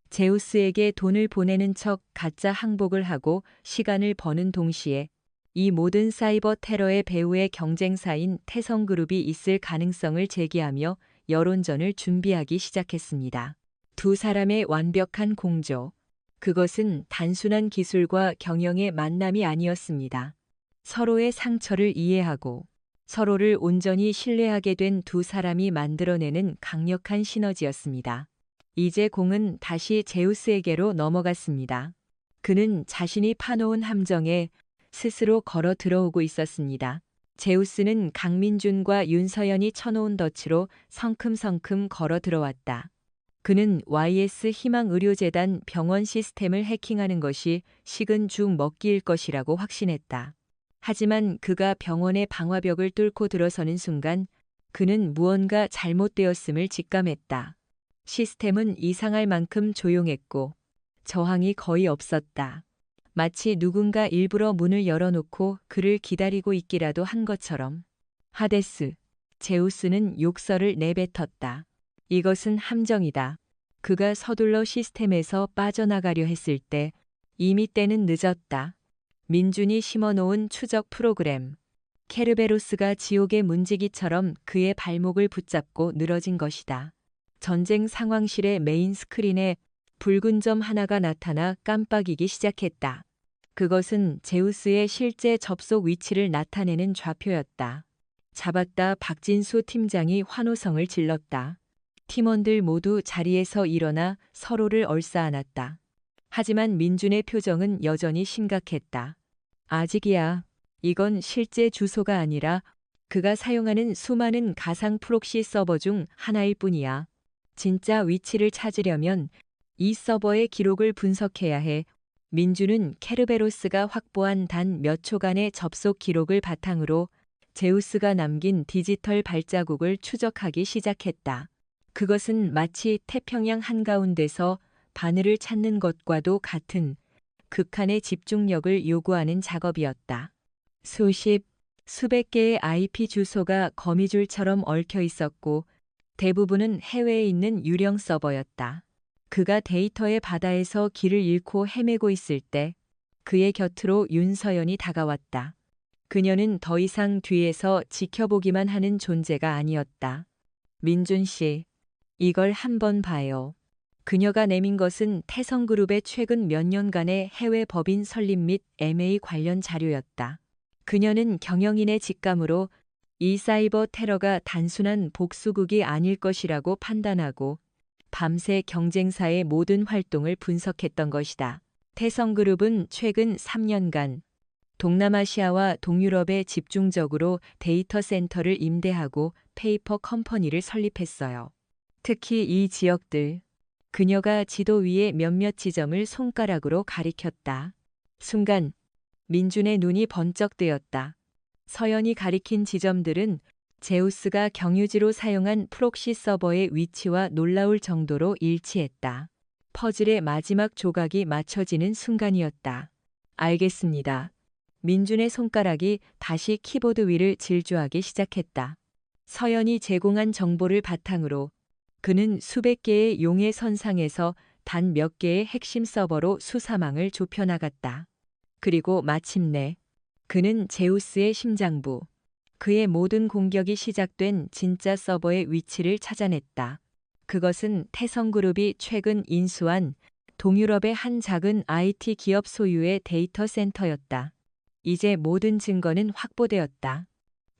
제우스에게 돈을 보내는 척 가짜 항복을 하고 시간을 버는 동시에 이 모든 사이버 테러의 배후에 경쟁사인 태성그룹이 있을 가능성을 제기하며 여론전을 준비하기 시작했습니다. 두 사람의 완벽한 공조. 그것은 단순한 기술과 경영의 만남이 아니었습니다. 서로의 상처를 이해하고 서로를 온전히 신뢰하게 된 두 사람이 만들어내는 강력한 시너지였습니다. 이제 공은 다시 제우스에게로 넘어갔습니다. 그는 자신이 파놓은 함정에 스스로 걸어 들어오고 있었습니다. 제우스는 강민준과 윤서연이 쳐놓은 덫으로 성큼성큼 걸어 들어왔다. 그는 YS 희망의료재단 병원 시스템을 해킹하는 것이 식은 죽 먹기일 것이라고 확신했다. 하지만 그가 병원의 방화벽을 뚫고 들어서는 순간 그는 무언가 잘못되었음을 직감했다. 시스템은 이상할 만큼 조용했고 저항이 거의 없었다. 마치 누군가 일부러 문을 열어놓고 그를 기다리고 있기라도 한 것처럼. 하데스, 제우스는 욕설을 내뱉었다. 이것은 함정이다. 그가 서둘러 시스템에서 빠져나가려 했을 때 이미 때는 늦었다. 민준이 심어놓은 추적 프로그램. 케르베로스가 지옥의 문지기처럼 그의 발목을 붙잡고 늘어진 것이다. 전쟁 상황실의 메인 스크린에 붉은 점 하나가 나타나 깜빡이기 시작했다. 그것은 제우스의 실제 접속 위치를 나타내는 좌표였다. 잡았다. 박진수 팀장이 환호성을 질렀다. 팀원들 모두 자리에서 일어나 서로를 얼싸안았다. 하지만 민준의 표정은 여전히 심각했다. 아직이야. 이건 실제 주소가 아니라 그가 사용하는 수많은 가상 프록시 서버 중 하나일 뿐이야. 진짜 위치를 찾으려면 이 서버의 기록을 분석해야 해. 민준은 케르베로스가 확보한 단 몇 초간의 접속 기록을 바탕으로 제우스가 남긴 디지털 발자국을 추적하기 시작했다. 그것은 마치 태평양 한가운데서 바늘을 찾는 것과도 같은 극한의 집중력을 요구하는 작업이었다. 수백 개의 IP 주소가 거미줄처럼 얽혀 있었고 대부분은 해외에 있는 유령 서버였다. 그가 데이터의 바다에서 길을 잃고 헤매고 있을 때 그의 곁으로 윤서연이 다가왔다. 그녀는 더 이상 뒤에서 지켜보기만 하는 존재가 아니었다. 민준 씨, 이걸 한번 봐요. 그녀가 내민 것은 태성그룹의 최근 몇 년간의 해외 법인 설립 및 M&A 관련 자료였다. 그녀는 경영인의 직감으로 이 사이버 테러가 단순한 복수극이 아닐 것이라고 판단하고 밤새 경쟁사의 모든 활동을 분석했던 것이다. 태성그룹은 최근 3년간 동남아시아와 동유럽에 집중적으로 데이터 센터를 임대하고 페이퍼 컴퍼니를 설립했어요. 특히 이 지역들. 그녀가 지도 위의 몇몇 지점을 손가락으로 가리켰다. 순간 민준의 눈이 번쩍 뜨였다. 서연이 가리킨 지점들은 제우스가 경유지로 사용한 프록시 서버의 위치와 놀라울 정도로 일치했다. 퍼즐의 마지막 조각이 맞춰지는 순간이었다. 알겠습니다. 민준의 손가락이 다시 키보드 위를 질주하기 시작했다. 서연이 제공한 정보를 바탕으로 그는 수백 개의 용의 선상에서 단 몇 개의 핵심 서버로 수사망을 좁혀나갔다. 그리고 마침내 그는 제우스의 심장부, 그의 모든 공격이 시작된 진짜 서버의 위치를 찾아냈다. 그것은 태성그룹이 최근 인수한 동유럽의 한 작은 IT 기업 소유의 데이터 센터였다. 이제 모든 증거는 확보되었다.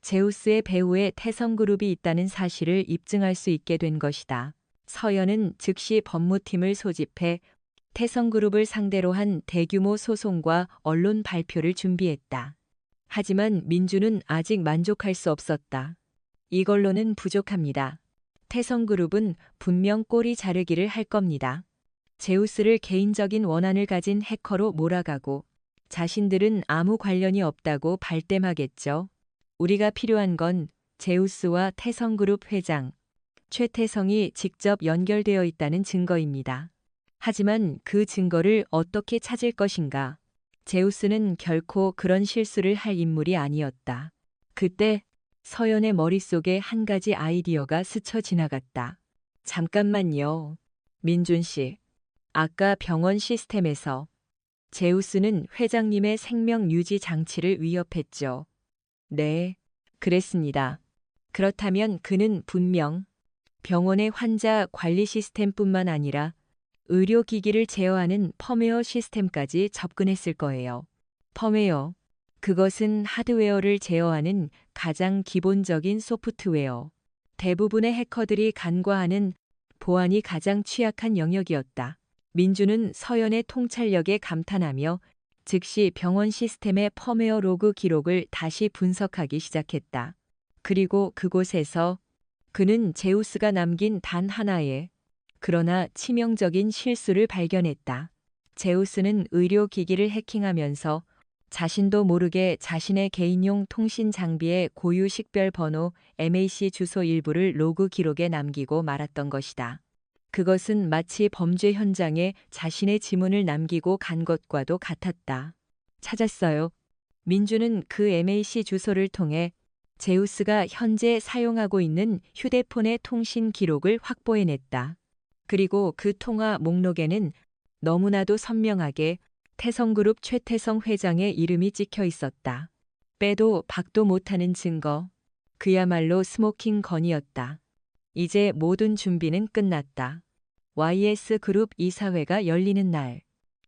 제우스의 배후에 태성그룹이 있다는 사실을 입증할 수 있게 된 것이다. 서연은 즉시 법무팀을 소집해 태성그룹을 상대로 한 대규모 소송과 언론 발표를 준비했다. 하지만 민주는 아직 만족할 수 없었다. 이걸로는 부족합니다. 태성그룹은 분명 꼬리 자르기를 할 겁니다. 제우스를 개인적인 원한을 가진 해커로 몰아가고 자신들은 아무 관련이 없다고 발뺌하겠죠. 우리가 필요한 건 제우스와 태성그룹 회장, 최태성이 직접 연결되어 있다는 증거입니다. 하지만 그 증거를 어떻게 찾을 것인가? 제우스는 결코 그런 실수를 할 인물이 아니었다. 그때 서연의 머릿속에 한 가지 아이디어가 스쳐 지나갔다. 잠깐만요. 민준 씨. 아까 병원 시스템에서 제우스는 회장님의 생명 유지 장치를 위협했죠. 네, 그랬습니다. 그렇다면 그는 분명 병원의 환자 관리 시스템뿐만 아니라 의료기기를 제어하는 펌웨어 시스템까지 접근했을 거예요. 펌웨어. 그것은 하드웨어를 제어하는 가장 기본적인 소프트웨어. 대부분의 해커들이 간과하는 보안이 가장 취약한 영역이었다. 민주는 서연의 통찰력에 감탄하며 즉시 병원 시스템의 펌웨어 로그 기록을 다시 분석하기 시작했다. 그리고 그곳에서 그는 제우스가 남긴 단 하나의 그러나 치명적인 실수를 발견했다. 제우스는 의료기기를 해킹하면서 자신도 모르게 자신의 개인용 통신 장비의 고유 식별 번호 MAC 주소 일부를 로그 기록에 남기고 말았던 것이다. 그것은 마치 범죄 현장에 자신의 지문을 남기고 간 것과도 같았다. 찾았어요. 민주는 그 MAC 주소를 통해 제우스가 현재 사용하고 있는 휴대폰의 통신 기록을 확보해냈다. 그리고 그 통화 목록에는 너무나도 선명하게 태성그룹 최태성 회장의 이름이 찍혀 있었다. 빼도 박도 못하는 증거. 그야말로 스모킹 건이었다. 이제 모든 준비는 끝났다. YS그룹 이사회가 열리는 날.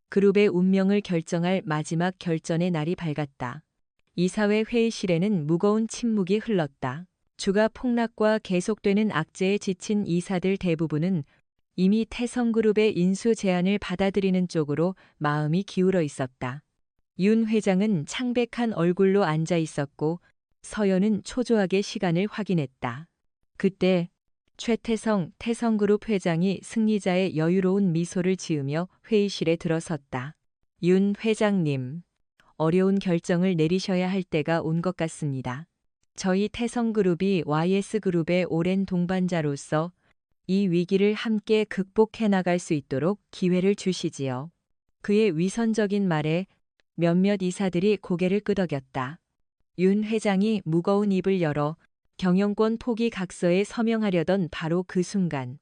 그룹의 운명을 결정할 마지막 결전의 날이 밝았다. 이사회 회의실에는 무거운 침묵이 흘렀다. 주가 폭락과 계속되는 악재에 지친 이사들 대부분은 이미 태성그룹의 인수 제안을 받아들이는 쪽으로 마음이 기울어 있었다. 윤 회장은 창백한 얼굴로 앉아 있었고 서연은 초조하게 시간을 확인했다. 그때 최태성 태성그룹 회장이 승리자의 여유로운 미소를 지으며 회의실에 들어섰다. 윤 회장님, 어려운 결정을 내리셔야 할 때가 온 것 같습니다. 저희 태성그룹이 YS그룹의 오랜 동반자로서 이 위기를 함께 극복해 나갈 수 있도록 기회를 주시지요. 그의 위선적인 말에 몇몇 이사들이 고개를 끄덕였다. 윤 회장이 무거운 입을 열어 경영권 포기 각서에 서명하려던 바로 그 순간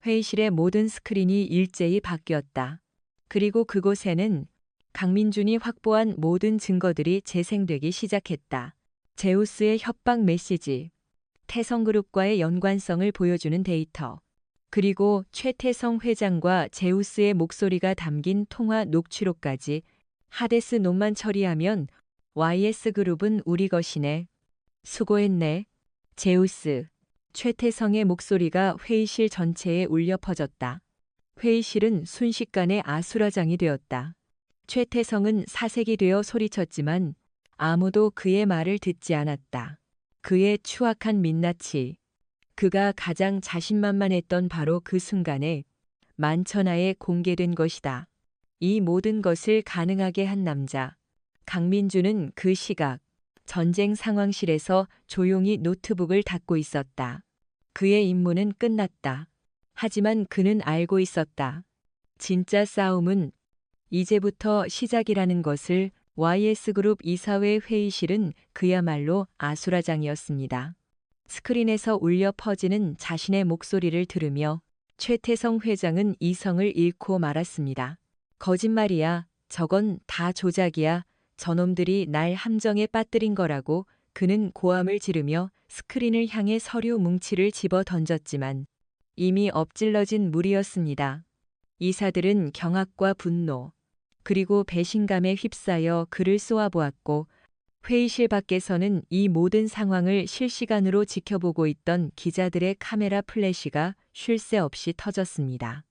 회의실의 모든 스크린이 일제히 바뀌었다. 그리고 그곳에는 강민준이 확보한 모든 증거들이 재생되기 시작했다. 제우스의 협박 메시지, 태성그룹과의 연관성을 보여주는 데이터, 그리고 최태성 회장과 제우스의 목소리가 담긴 통화 녹취록까지. 하데스 놈만 처리하면 YS그룹은 우리 것이네. 수고했네. 제우스. 최태성의 목소리가 회의실 전체에 울려 퍼졌다. 회의실은 순식간에 아수라장이 되었다. 최태성은 사색이 되어 소리쳤지만 아무도 그의 말을 듣지 않았다. 그의 추악한 민낯이, 그가 가장 자신만만했던 바로 그 순간에 만천하에 공개된 것이다. 이 모든 것을 가능하게 한 남자. 강민주는 그 시각 전쟁 상황실에서 조용히 노트북을 닫고 있었다. 그의 임무는 끝났다. 하지만 그는 알고 있었다. 진짜 싸움은 이제부터 시작이라는 것을. YS그룹 이사회 회의실은 그야말로 아수라장이었습니다. 스크린에서 울려 퍼지는 자신의 목소리를 들으며 최태성 회장은 이성을 잃고 말았습니다. 거짓말이야. 저건 다 조작이야. 저놈들이 날 함정에 빠뜨린 거라고. 그는 고함을 지르며 스크린을 향해 서류 뭉치를 집어 던졌지만 이미 엎질러진 물이었습니다. 이사들은 경악과 분노, 그리고 배신감에 휩싸여 그를 쏘아보았고 회의실 밖에서는 이 모든 상황을 실시간으로 지켜보고 있던 기자들의 카메라 플래시가 쉴 새 없이 터졌습니다.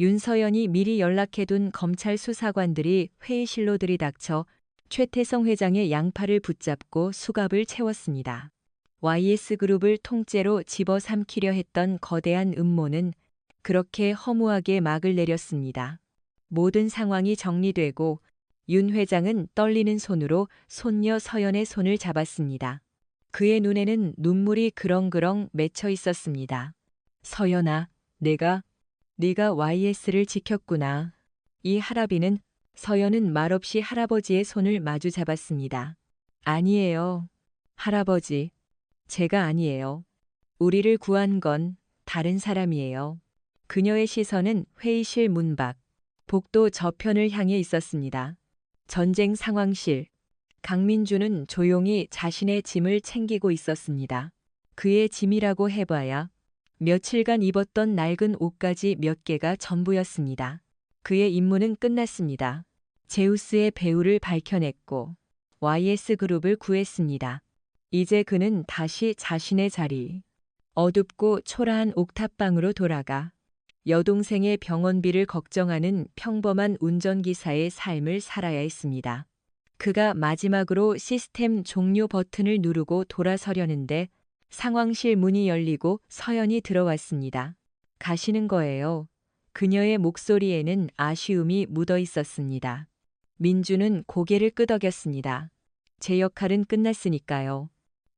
윤서연이 미리 연락해둔 검찰 수사관들이 회의실로 들이닥쳐 최태성 회장의 양팔을 붙잡고 수갑을 채웠습니다. YS그룹을 통째로 집어삼키려 했던 거대한 음모는 그렇게 허무하게 막을 내렸습니다. 모든 상황이 정리되고 윤 회장은 떨리는 손으로 손녀 서연의 손을 잡았습니다. 그의 눈에는 눈물이 그렁그렁 맺혀 있었습니다. 서연아, 네가 YS를 지켰구나. 이 할아비는. 서연은 말없이 할아버지의 손을 마주 잡았습니다. 아니에요. 할아버지. 제가 아니에요. 우리를 구한 건 다른 사람이에요. 그녀의 시선은 회의실 문 밖, 복도 저편을 향해 있었습니다. 전쟁 상황실. 강민주는 조용히 자신의 짐을 챙기고 있었습니다. 그의 짐이라고 해봐야 며칠간 입었던 낡은 옷까지 몇 개가 전부였습니다. 그의 임무는 끝났습니다. 제우스의 배후를 밝혀냈고 YS그룹을 구했습니다. 이제 그는 다시 자신의 자리, 어둡고 초라한 옥탑방으로 돌아가 여동생의 병원비를 걱정하는 평범한 운전기사의 삶을 살아야 했습니다. 그가 마지막으로 시스템 종료 버튼을 누르고 돌아서려는데 상황실 문이 열리고 서연이 들어왔습니다. 가시는 거예요. 그녀의 목소리에는 아쉬움이 묻어 있었습니다. 민주는 고개를 끄덕였습니다. 제 역할은 끝났으니까요.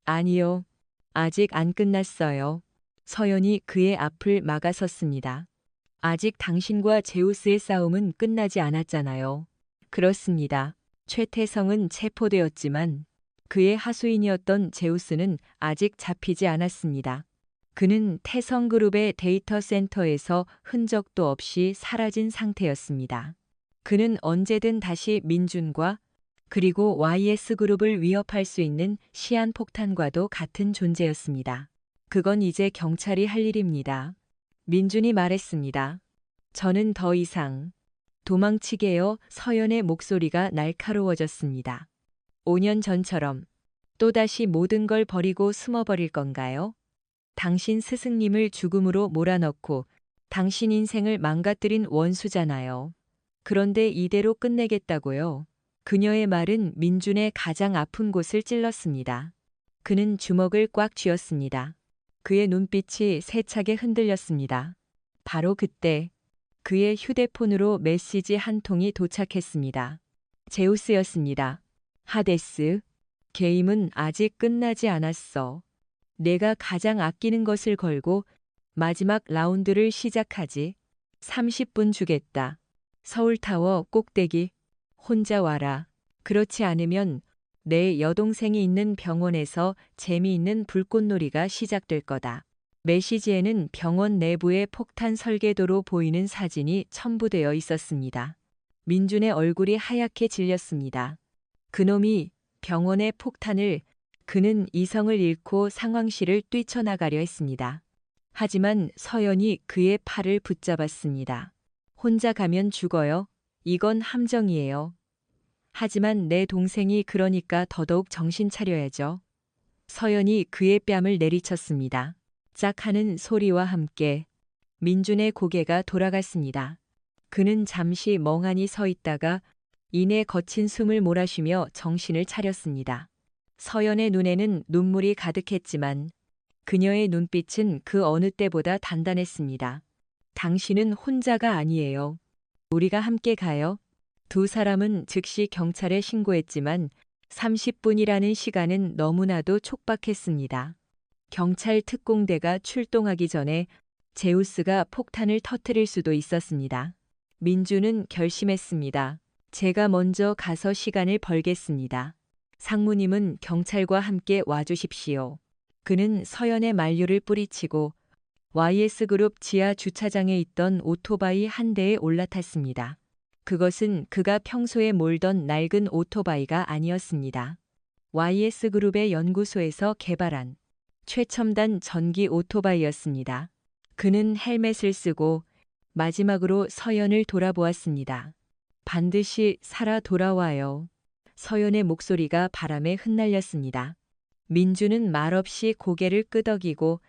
아니요. 아직 안 끝났어요. 서연이 그의 앞을 막아섰습니다. 아직 당신과 제우스의 싸움은 끝나지 않았잖아요. 그렇습니다. 최태성은 체포되었지만 그의 하수인이었던 제우스는 아직 잡히지 않았습니다. 그는 태성그룹의 데이터 센터에서 흔적도 없이 사라진 상태였습니다. 그는 언제든 다시 민준과 그리고 YS그룹을 위협할 수 있는 시한폭탄과도 같은 존재였습니다. 그건 이제 경찰이 할 일입니다. 민준이 말했습니다. 저는 더 이상 도망치게요. 서연의 목소리가 날카로워졌습니다. 5년 전처럼 또다시 모든 걸 버리고 숨어버릴 건가요? 당신 스승님을 죽음으로 몰아넣고 당신 인생을 망가뜨린 원수잖아요. 그런데 이대로 끝내겠다고요? 그녀의 말은 민준의 가장 아픈 곳을 찔렀습니다. 그는 주먹을 꽉 쥐었습니다. 그의 눈빛이 세차게 흔들렸습니다. 바로 그때 그의 휴대폰으로 메시지 한 통이 도착했습니다. 제우스였습니다. 하데스, 게임은 아직 끝나지 않았어. 내가 가장 아끼는 것을 걸고 마지막 라운드를 시작하지. 30분 주겠다. 서울타워 꼭대기. 혼자 와라. 그렇지 않으면 내 여동생이 있는 병원에서 재미있는 불꽃놀이가 시작될 거다. 메시지에는 병원 내부의 폭탄 설계도로 보이는 사진이 첨부되어 있었습니다. 민준의 얼굴이 하얗게 질렸습니다. 그놈이 병원의 폭탄을 그는 이성을 잃고 상황실을 뛰쳐나가려 했습니다. 하지만 서연이 그의 팔을 붙잡았습니다. 혼자 가면 죽어요. 이건 함정이에요. 하지만 내 동생이 그러니까 더더욱 정신 차려야죠. 서연이 그의 뺨을 내리쳤습니다. 짝 하는 소리와 함께 민준의 고개가 돌아갔습니다. 그는 잠시 멍하니 서 있다가 이내 거친 숨을 몰아쉬며 정신을 차렸습니다. 서연의 눈에는 눈물이 가득했지만 그녀의 눈빛은 그 어느 때보다 단단했습니다. 당신은 혼자가 아니에요. 우리가 함께 가요. 두 사람은 즉시 경찰에 신고했지만 30분이라는 시간은 너무나도 촉박했습니다. 경찰 특공대가 출동하기 전에 제우스가 폭탄을 터뜨릴 수도 있었습니다. 민주는 결심했습니다. 제가 먼저 가서 시간을 벌겠습니다. 상무님은 경찰과 함께 와주십시오. 그는 서연의 만류를 뿌리치고 YS그룹 지하 주차장에 있던 오토바이 한 대에 올라탔습니다. 그것은 그가 평소에 몰던 낡은 오토바이가 아니었습니다. YS그룹의 연구소에서 개발한 최첨단 전기 오토바이였습니다. 그는 헬멧을 쓰고 마지막으로 서연을 돌아보았습니다. 반드시 살아 돌아와요. 서연의 목소리가 바람에 흩날렸습니다. 민주는 말없이 고개를 끄덕이고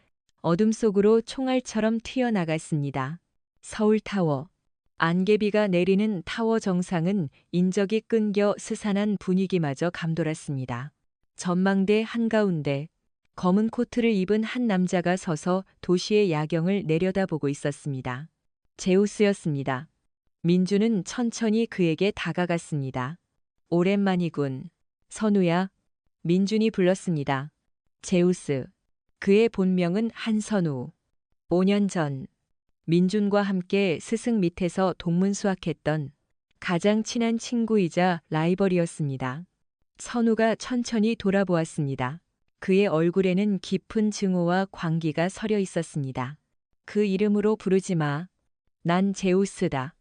어둠 속으로 총알처럼 튀어나갔습니다. 서울타워. 안개비가 내리는 타워 정상은 인적이 끊겨 스산한 분위기마저 감돌았습니다. 전망대 한가운데 검은 코트를 입은 한 남자가 서서 도시의 야경을 내려다보고 있었습니다. 제우스였습니다. 민주는 천천히 그에게 다가갔습니다. 오랜만이군. 선우야. 민준이 불렀습니다. 제우스. 그의 본명은 한선우. 5년 전 민준과 함께 스승 밑에서 동문수학했던 가장 친한 친구이자 라이벌이었습니다. 선우가 천천히 돌아보았습니다. 그의 얼굴에는 깊은 증오와 광기가 서려 있었습니다. 그 이름으로 부르지 마. 난 제우스다.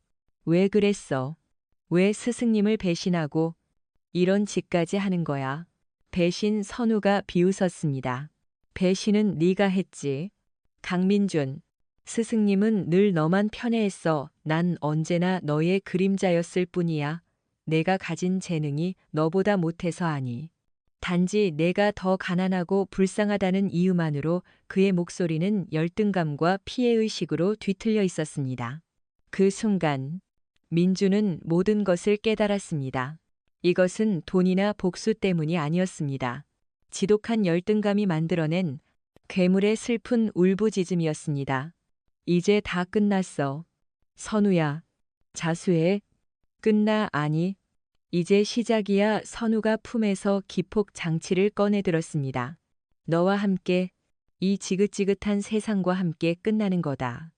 왜 그랬어? 왜 스승님을 배신하고 이런 짓까지 하는 거야? 배신. 선우가 비웃었습니다. 배신은 네가 했지. 강민준. 스승님은 늘 너만 편애했어. 난 언제나 너의 그림자였을 뿐이야. 내가 가진 재능이 너보다 못해서 아니. 단지 내가 더 가난하고 불쌍하다는 이유만으로. 그의 목소리는 열등감과 피해의식으로 뒤틀려 있었습니다. 그 순간 민주는 모든 것을 깨달았습니다. 이것은 돈이나 복수 때문이 아니었습니다. 지독한 열등감이 만들어낸 괴물의 슬픈 울부짖음이었습니다. 이제 다 끝났어. 선우야. 자수해. 끝나. 아니. 이제 시작이야. 선우가 품에서 기폭 장치를 꺼내 들었습니다. 너와 함께 이 지긋지긋한 세상과 함께 끝나는 거다.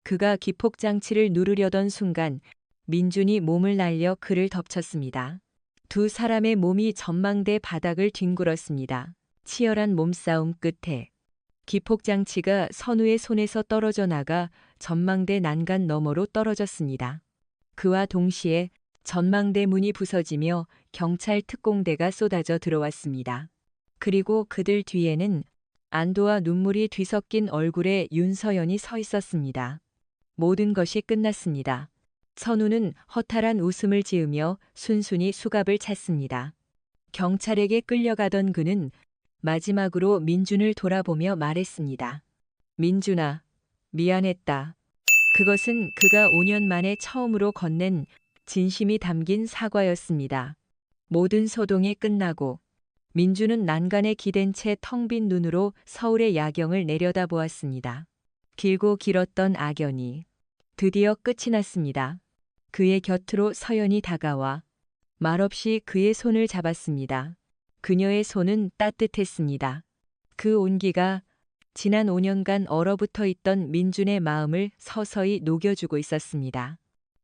그가 기폭장치를 누르려던 순간 민준이 몸을 날려 그를 덮쳤습니다. 두 사람의 몸이 전망대 바닥을 뒹굴었습니다. 치열한 몸싸움 끝에 기폭장치가 선우의 손에서 떨어져 나가 전망대 난간 너머로 떨어졌습니다. 그와 동시에 전망대 문이 부서지며 경찰 특공대가 쏟아져 들어왔습니다. 그리고 그들 뒤에는 안도와 눈물이 뒤섞인 얼굴의 윤서연이 서 있었습니다. 모든 것이 끝났습니다. 선우는 허탈한 웃음을 지으며 순순히 수갑을 찼습니다. 경찰에게 끌려가던 그는 마지막으로 민준을 돌아보며 말했습니다. 민준아, 미안했다. 그것은 그가 5년 만에 처음으로 건넨 진심이 담긴 사과였습니다. 모든 소동이 끝나고 민준은 난간에 기댄 채 텅 빈 눈으로 서울의 야경을 내려다보았습니다. 길고 길었던 악연이 드디어 끝이 났습니다. 그의 곁으로 서연이 다가와 말없이 그의 손을 잡았습니다. 그녀의 손은 따뜻했습니다. 그 온기가 지난 5년간 얼어붙어 있던 민준의 마음을 서서히 녹여주고 있었습니다.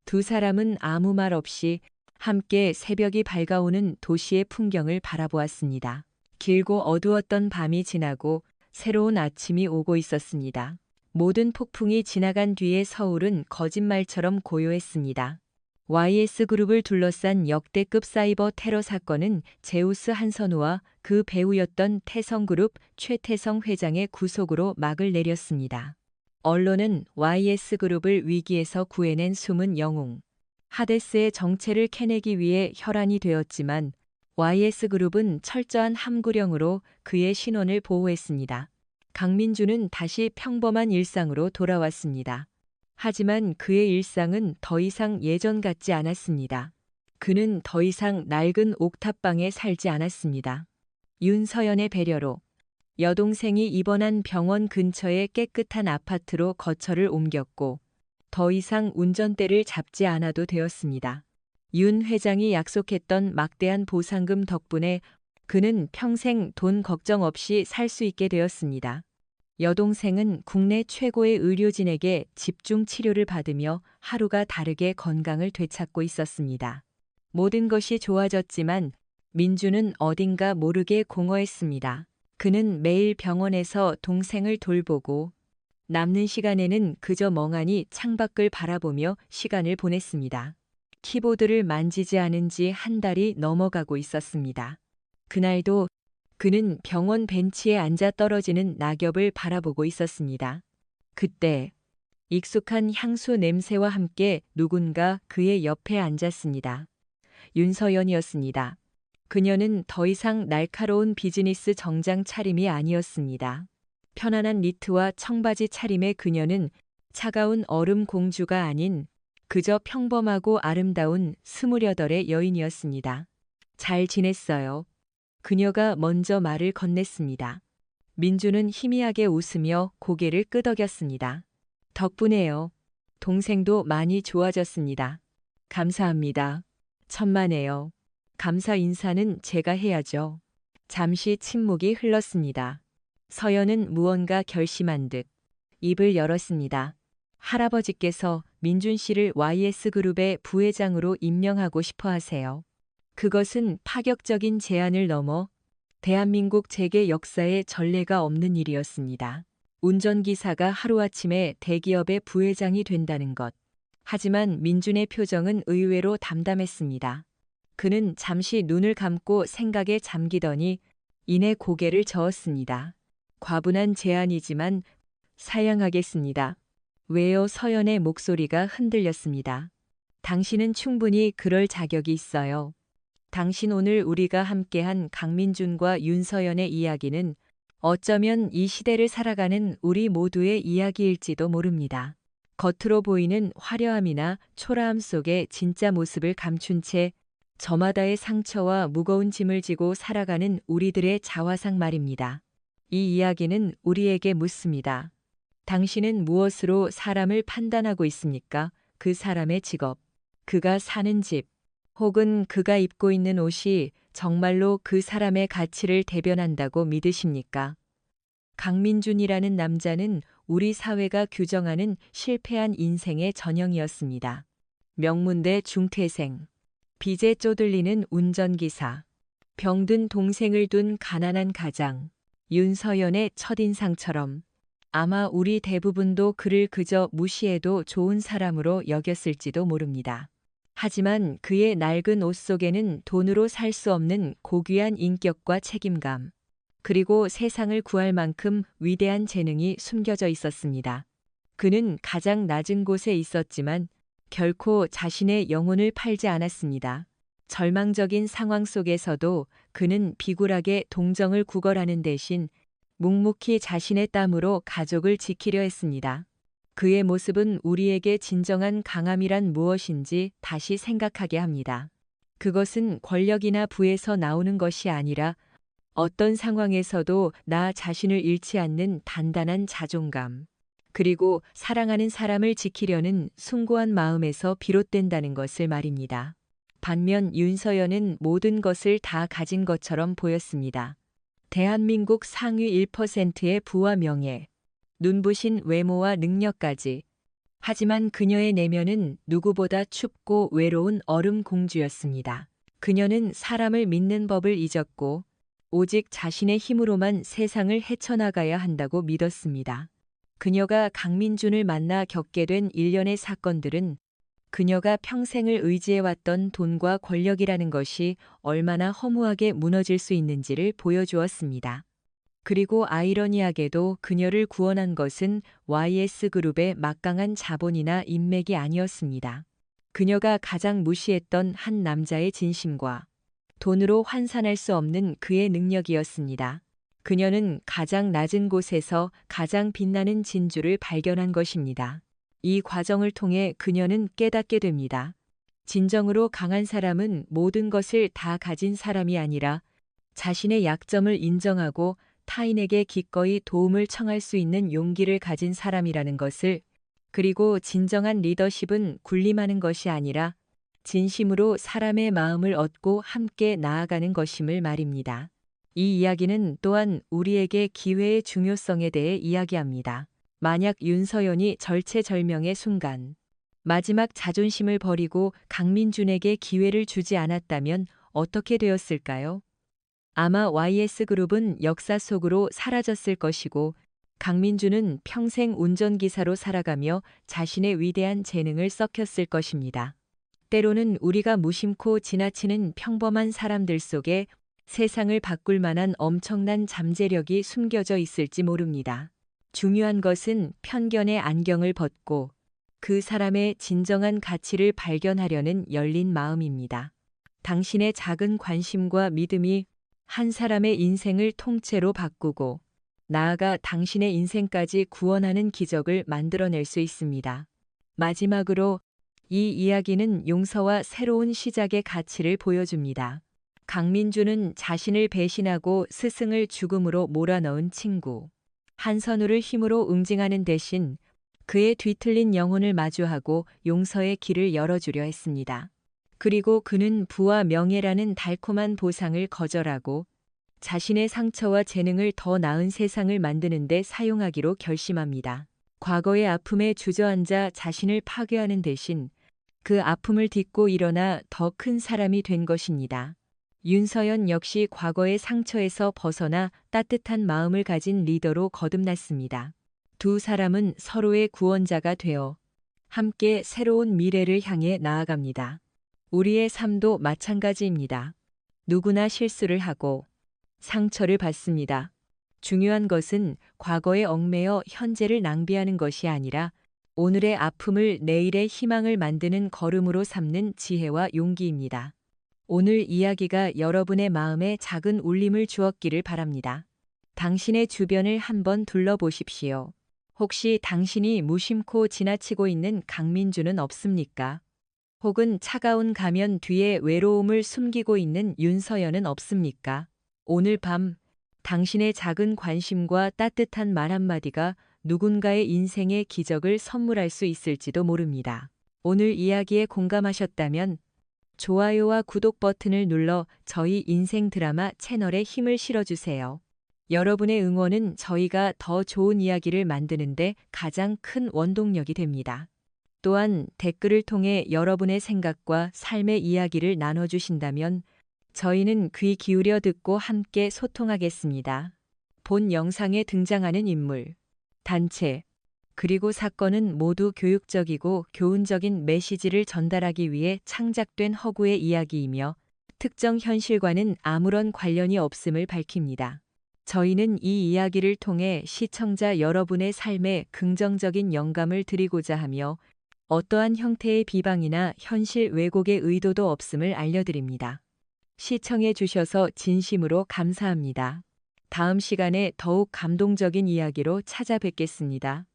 두 사람은 아무 말 없이 함께 새벽이 밝아오는 도시의 풍경을 바라보았습니다. 길고 어두웠던 밤이 지나고 새로운 아침이 오고 있었습니다. 모든 폭풍이 지나간 뒤에 서울은 거짓말처럼 고요했습니다. YS그룹을 둘러싼 역대급 사이버 테러 사건은 제우스 한선우와 그 배우였던 태성그룹 최태성 회장의 구속으로 막을 내렸습니다. 언론은 YS그룹을 위기에서 구해낸 숨은 영웅 하데스의 정체를 캐내기 위해 혈안이 되었지만 YS그룹은 철저한 함구령으로 그의 신원을 보호했습니다. 강민준은 다시 평범한 일상으로 돌아왔습니다. 하지만 그의 일상은 더 이상 예전 같지 않았습니다. 그는 더 이상 낡은 옥탑방에 살지 않았습니다. 윤서연의 배려로 여동생이 입원한 병원 근처의 깨끗한 아파트로 거처를 옮겼고 더 이상 운전대를 잡지 않아도 되었습니다. 윤 회장이 약속했던 막대한 보상금 덕분에 그는 평생 돈 걱정 없이 살 수 있게 되었습니다. 여동생은 국내 최고의 의료진에게 집중 치료를 받으며 하루가 다르게 건강을 되찾고 있었습니다. 모든 것이 좋아졌지만 민주는 어딘가 모르게 공허했습니다. 그는 매일 병원에서 동생을 돌보고 남는 시간에는 그저 멍하니 창밖을 바라보며 시간을 보냈습니다. 키보드를 만지지 않은 지 한 달이 넘어가고 있었습니다. 그날도 그는 병원 벤치에 앉아 떨어지는 낙엽을 바라보고 있었습니다. 그때 익숙한 향수 냄새와 함께 누군가 그의 옆에 앉았습니다. 윤서연이었습니다. 그녀는 더 이상 날카로운 비즈니스 정장 차림이 아니었습니다. 편안한 니트와 청바지 차림의 그녀는 차가운 얼음 공주가 아닌 그저 평범하고 아름다운 28의 여인이었습니다. 잘 지냈어요. 그녀가 먼저 말을 건넸습니다. 민주는 희미하게 웃으며 고개를 끄덕였습니다. 덕분에요. 동생도 많이 좋아졌습니다. 감사합니다. 천만에요. 감사 인사는 제가 해야죠. 잠시 침묵이 흘렀습니다. 서연은 무언가 결심한 듯 입을 열었습니다. 할아버지께서 민준 씨를 YS그룹의 부회장으로 임명하고 싶어 하세요. 그것은 파격적인 제안을 넘어 대한민국 재계 역사에 전례가 없는 일이었습니다. 운전기사가 하루아침에 대기업의 부회장이 된다는 것. 하지만 민준의 표정은 의외로 담담했습니다. 그는 잠시 눈을 감고 생각에 잠기더니 이내 고개를 저었습니다. 과분한 제안이지만 사양하겠습니다. 왜요? 서연의 목소리가 흔들렸습니다. 당신은 충분히 그럴 자격이 있어요. 당신 오늘 우리가 함께한 강민준과 윤서연의 이야기는 어쩌면 이 시대를 살아가는 우리 모두의 이야기일지도 모릅니다. 겉으로 보이는 화려함이나 초라함 속에 진짜 모습을 감춘 채 저마다의 상처와 무거운 짐을 지고 살아가는 우리들의 자화상 말입니다. 이 이야기는 우리에게 묻습니다. 당신은 무엇으로 사람을 판단하고 있습니까? 그 사람의 직업, 그가 사는 집, 혹은 그가 입고 있는 옷이 정말로 그 사람의 가치를 대변한다고 믿으십니까? 강민준이라는 남자는 우리 사회가 규정하는 실패한 인생의 전형이었습니다. 명문대 중퇴생, 빚에 쪼들리는 운전기사, 병든 동생을 둔 가난한 가장, 윤서연의 첫인상처럼 아마 우리 대부분도 그를 그저 무시해도 좋은 사람으로 여겼을지도 모릅니다. 하지만 그의 낡은 옷 속에는 돈으로 살 수 없는 고귀한 인격과 책임감, 그리고 세상을 구할 만큼 위대한 재능이 숨겨져 있었습니다. 그는 가장 낮은 곳에 있었지만 결코 자신의 영혼을 팔지 않았습니다. 절망적인 상황 속에서도 그는 비굴하게 동정을 구걸하는 대신 묵묵히 자신의 땀으로 가족을 지키려 했습니다. 그의 모습은 우리에게 진정한 강함이란 무엇인지 다시 생각하게 합니다. 그것은 권력이나 부에서 나오는 것이 아니라 어떤 상황에서도 나 자신을 잃지 않는 단단한 자존감, 그리고 사랑하는 사람을 지키려는 숭고한 마음에서 비롯된다는 것을 말입니다. 반면 윤서연은 모든 것을 다 가진 것처럼 보였습니다. 대한민국 상위 1%의 부와 명예, 눈부신 외모와 능력까지. 하지만 그녀의 내면은 누구보다 춥고 외로운 얼음 공주였습니다. 그녀는 사람을 믿는 법을 잊었고 오직 자신의 힘으로만 세상을 헤쳐나가야 한다고 믿었습니다. 그녀가 강민준을 만나 겪게 된 일련의 사건들은 그녀가 평생을 의지해왔던 돈과 권력이라는 것이 얼마나 허무하게 무너질 수 있는지를 보여주었습니다. 그리고 아이러니하게도 그녀를 구원한 것은 YS그룹의 막강한 자본이나 인맥이 아니었습니다. 그녀가 가장 무시했던 한 남자의 진심과 돈으로 환산할 수 없는 그의 능력이었습니다. 그녀는 가장 낮은 곳에서 가장 빛나는 진주를 발견한 것입니다. 이 과정을 통해 그녀는 깨닫게 됩니다. 진정으로 강한 사람은 모든 것을 다 가진 사람이 아니라 자신의 약점을 인정하고 타인에게 기꺼이 도움을 청할 수 있는 용기를 가진 사람이라는 것을, 그리고 진정한 리더십은 군림하는 것이 아니라 진심으로 사람의 마음을 얻고 함께 나아가는 것임을 말입니다. 이 이야기는 또한 우리에게 기회의 중요성에 대해 이야기합니다. 만약 윤서연이 절체절명의 순간 마지막 자존심을 버리고 강민준에게 기회를 주지 않았다면 어떻게 되었을까요? 아마 YS그룹은 역사 속으로 사라졌을 것이고 강민준은 평생 운전기사로 살아가며 자신의 위대한 재능을 썩혔을 것입니다. 때로는 우리가 무심코 지나치는 평범한 사람들 속에 세상을 바꿀 만한 엄청난 잠재력이 숨겨져 있을지 모릅니다. 중요한 것은 편견의 안경을 벗고 그 사람의 진정한 가치를 발견하려는 열린 마음입니다. 당신의 작은 관심과 믿음이 한 사람의 인생을 통째로 바꾸고 나아가 당신의 인생까지 구원하는 기적을 만들어낼 수 있습니다. 마지막으로 이 이야기는 용서와 새로운 시작의 가치를 보여줍니다. 강민준은 자신을 배신하고 스승을 죽음으로 몰아넣은 친구 한선우를 힘으로 응징하는 대신 그의 뒤틀린 영혼을 마주하고 용서의 길을 열어주려 했습니다. 그리고 그는 부와 명예라는 달콤한 보상을 거절하고 자신의 상처와 재능을 더 나은 세상을 만드는 데 사용하기로 결심합니다. 과거의 아픔에 주저앉아 자신을 파괴하는 대신 그 아픔을 딛고 일어나 더 큰 사람이 된 것입니다. 윤서연 역시 과거의 상처에서 벗어나 따뜻한 마음을 가진 리더로 거듭났습니다. 두 사람은 서로의 구원자가 되어 함께 새로운 미래를 향해 나아갑니다. 우리의 삶도 마찬가지입니다. 누구나 실수를 하고 상처를 받습니다. 중요한 것은 과거에 얽매여 현재를 낭비하는 것이 아니라 오늘의 아픔을 내일의 희망을 만드는 걸음으로 삼는 지혜와 용기입니다. 오늘 이야기가 여러분의 마음에 작은 울림을 주었기를 바랍니다. 당신의 주변을 한번 둘러보십시오. 혹시 당신이 무심코 지나치고 있는 강민준은 없습니까? 혹은 차가운 가면 뒤에 외로움을 숨기고 있는 윤서연은 없습니까? 오늘 밤 당신의 작은 관심과 따뜻한 말 한마디가 누군가의 인생의 기적을 선물할 수 있을지도 모릅니다. 오늘 이야기에 공감하셨다면 좋아요와 구독 버튼을 눌러 저희 인생 드라마 채널에 힘을 실어주세요. 여러분의 응원은 저희가 더 좋은 이야기를 만드는데 가장 큰 원동력이 됩니다. 또한 댓글을 통해 여러분의 생각과 삶의 이야기를 나눠주신다면 저희는 귀 기울여 듣고 함께 소통하겠습니다. 본 영상에 등장하는 인물, 단체, 그리고 사건은 모두 교육적이고 교훈적인 메시지를 전달하기 위해 창작된 허구의 이야기이며 특정 현실과는 아무런 관련이 없음을 밝힙니다. 저희는 이 이야기를 통해 시청자 여러분의 삶에 긍정적인 영감을 드리고자 하며 어떠한 형태의 비방이나 현실 왜곡의 의도도 없음을 알려드립니다. 시청해 주셔서 진심으로 감사합니다. 다음 시간에 더욱 감동적인 이야기로 찾아뵙겠습니다.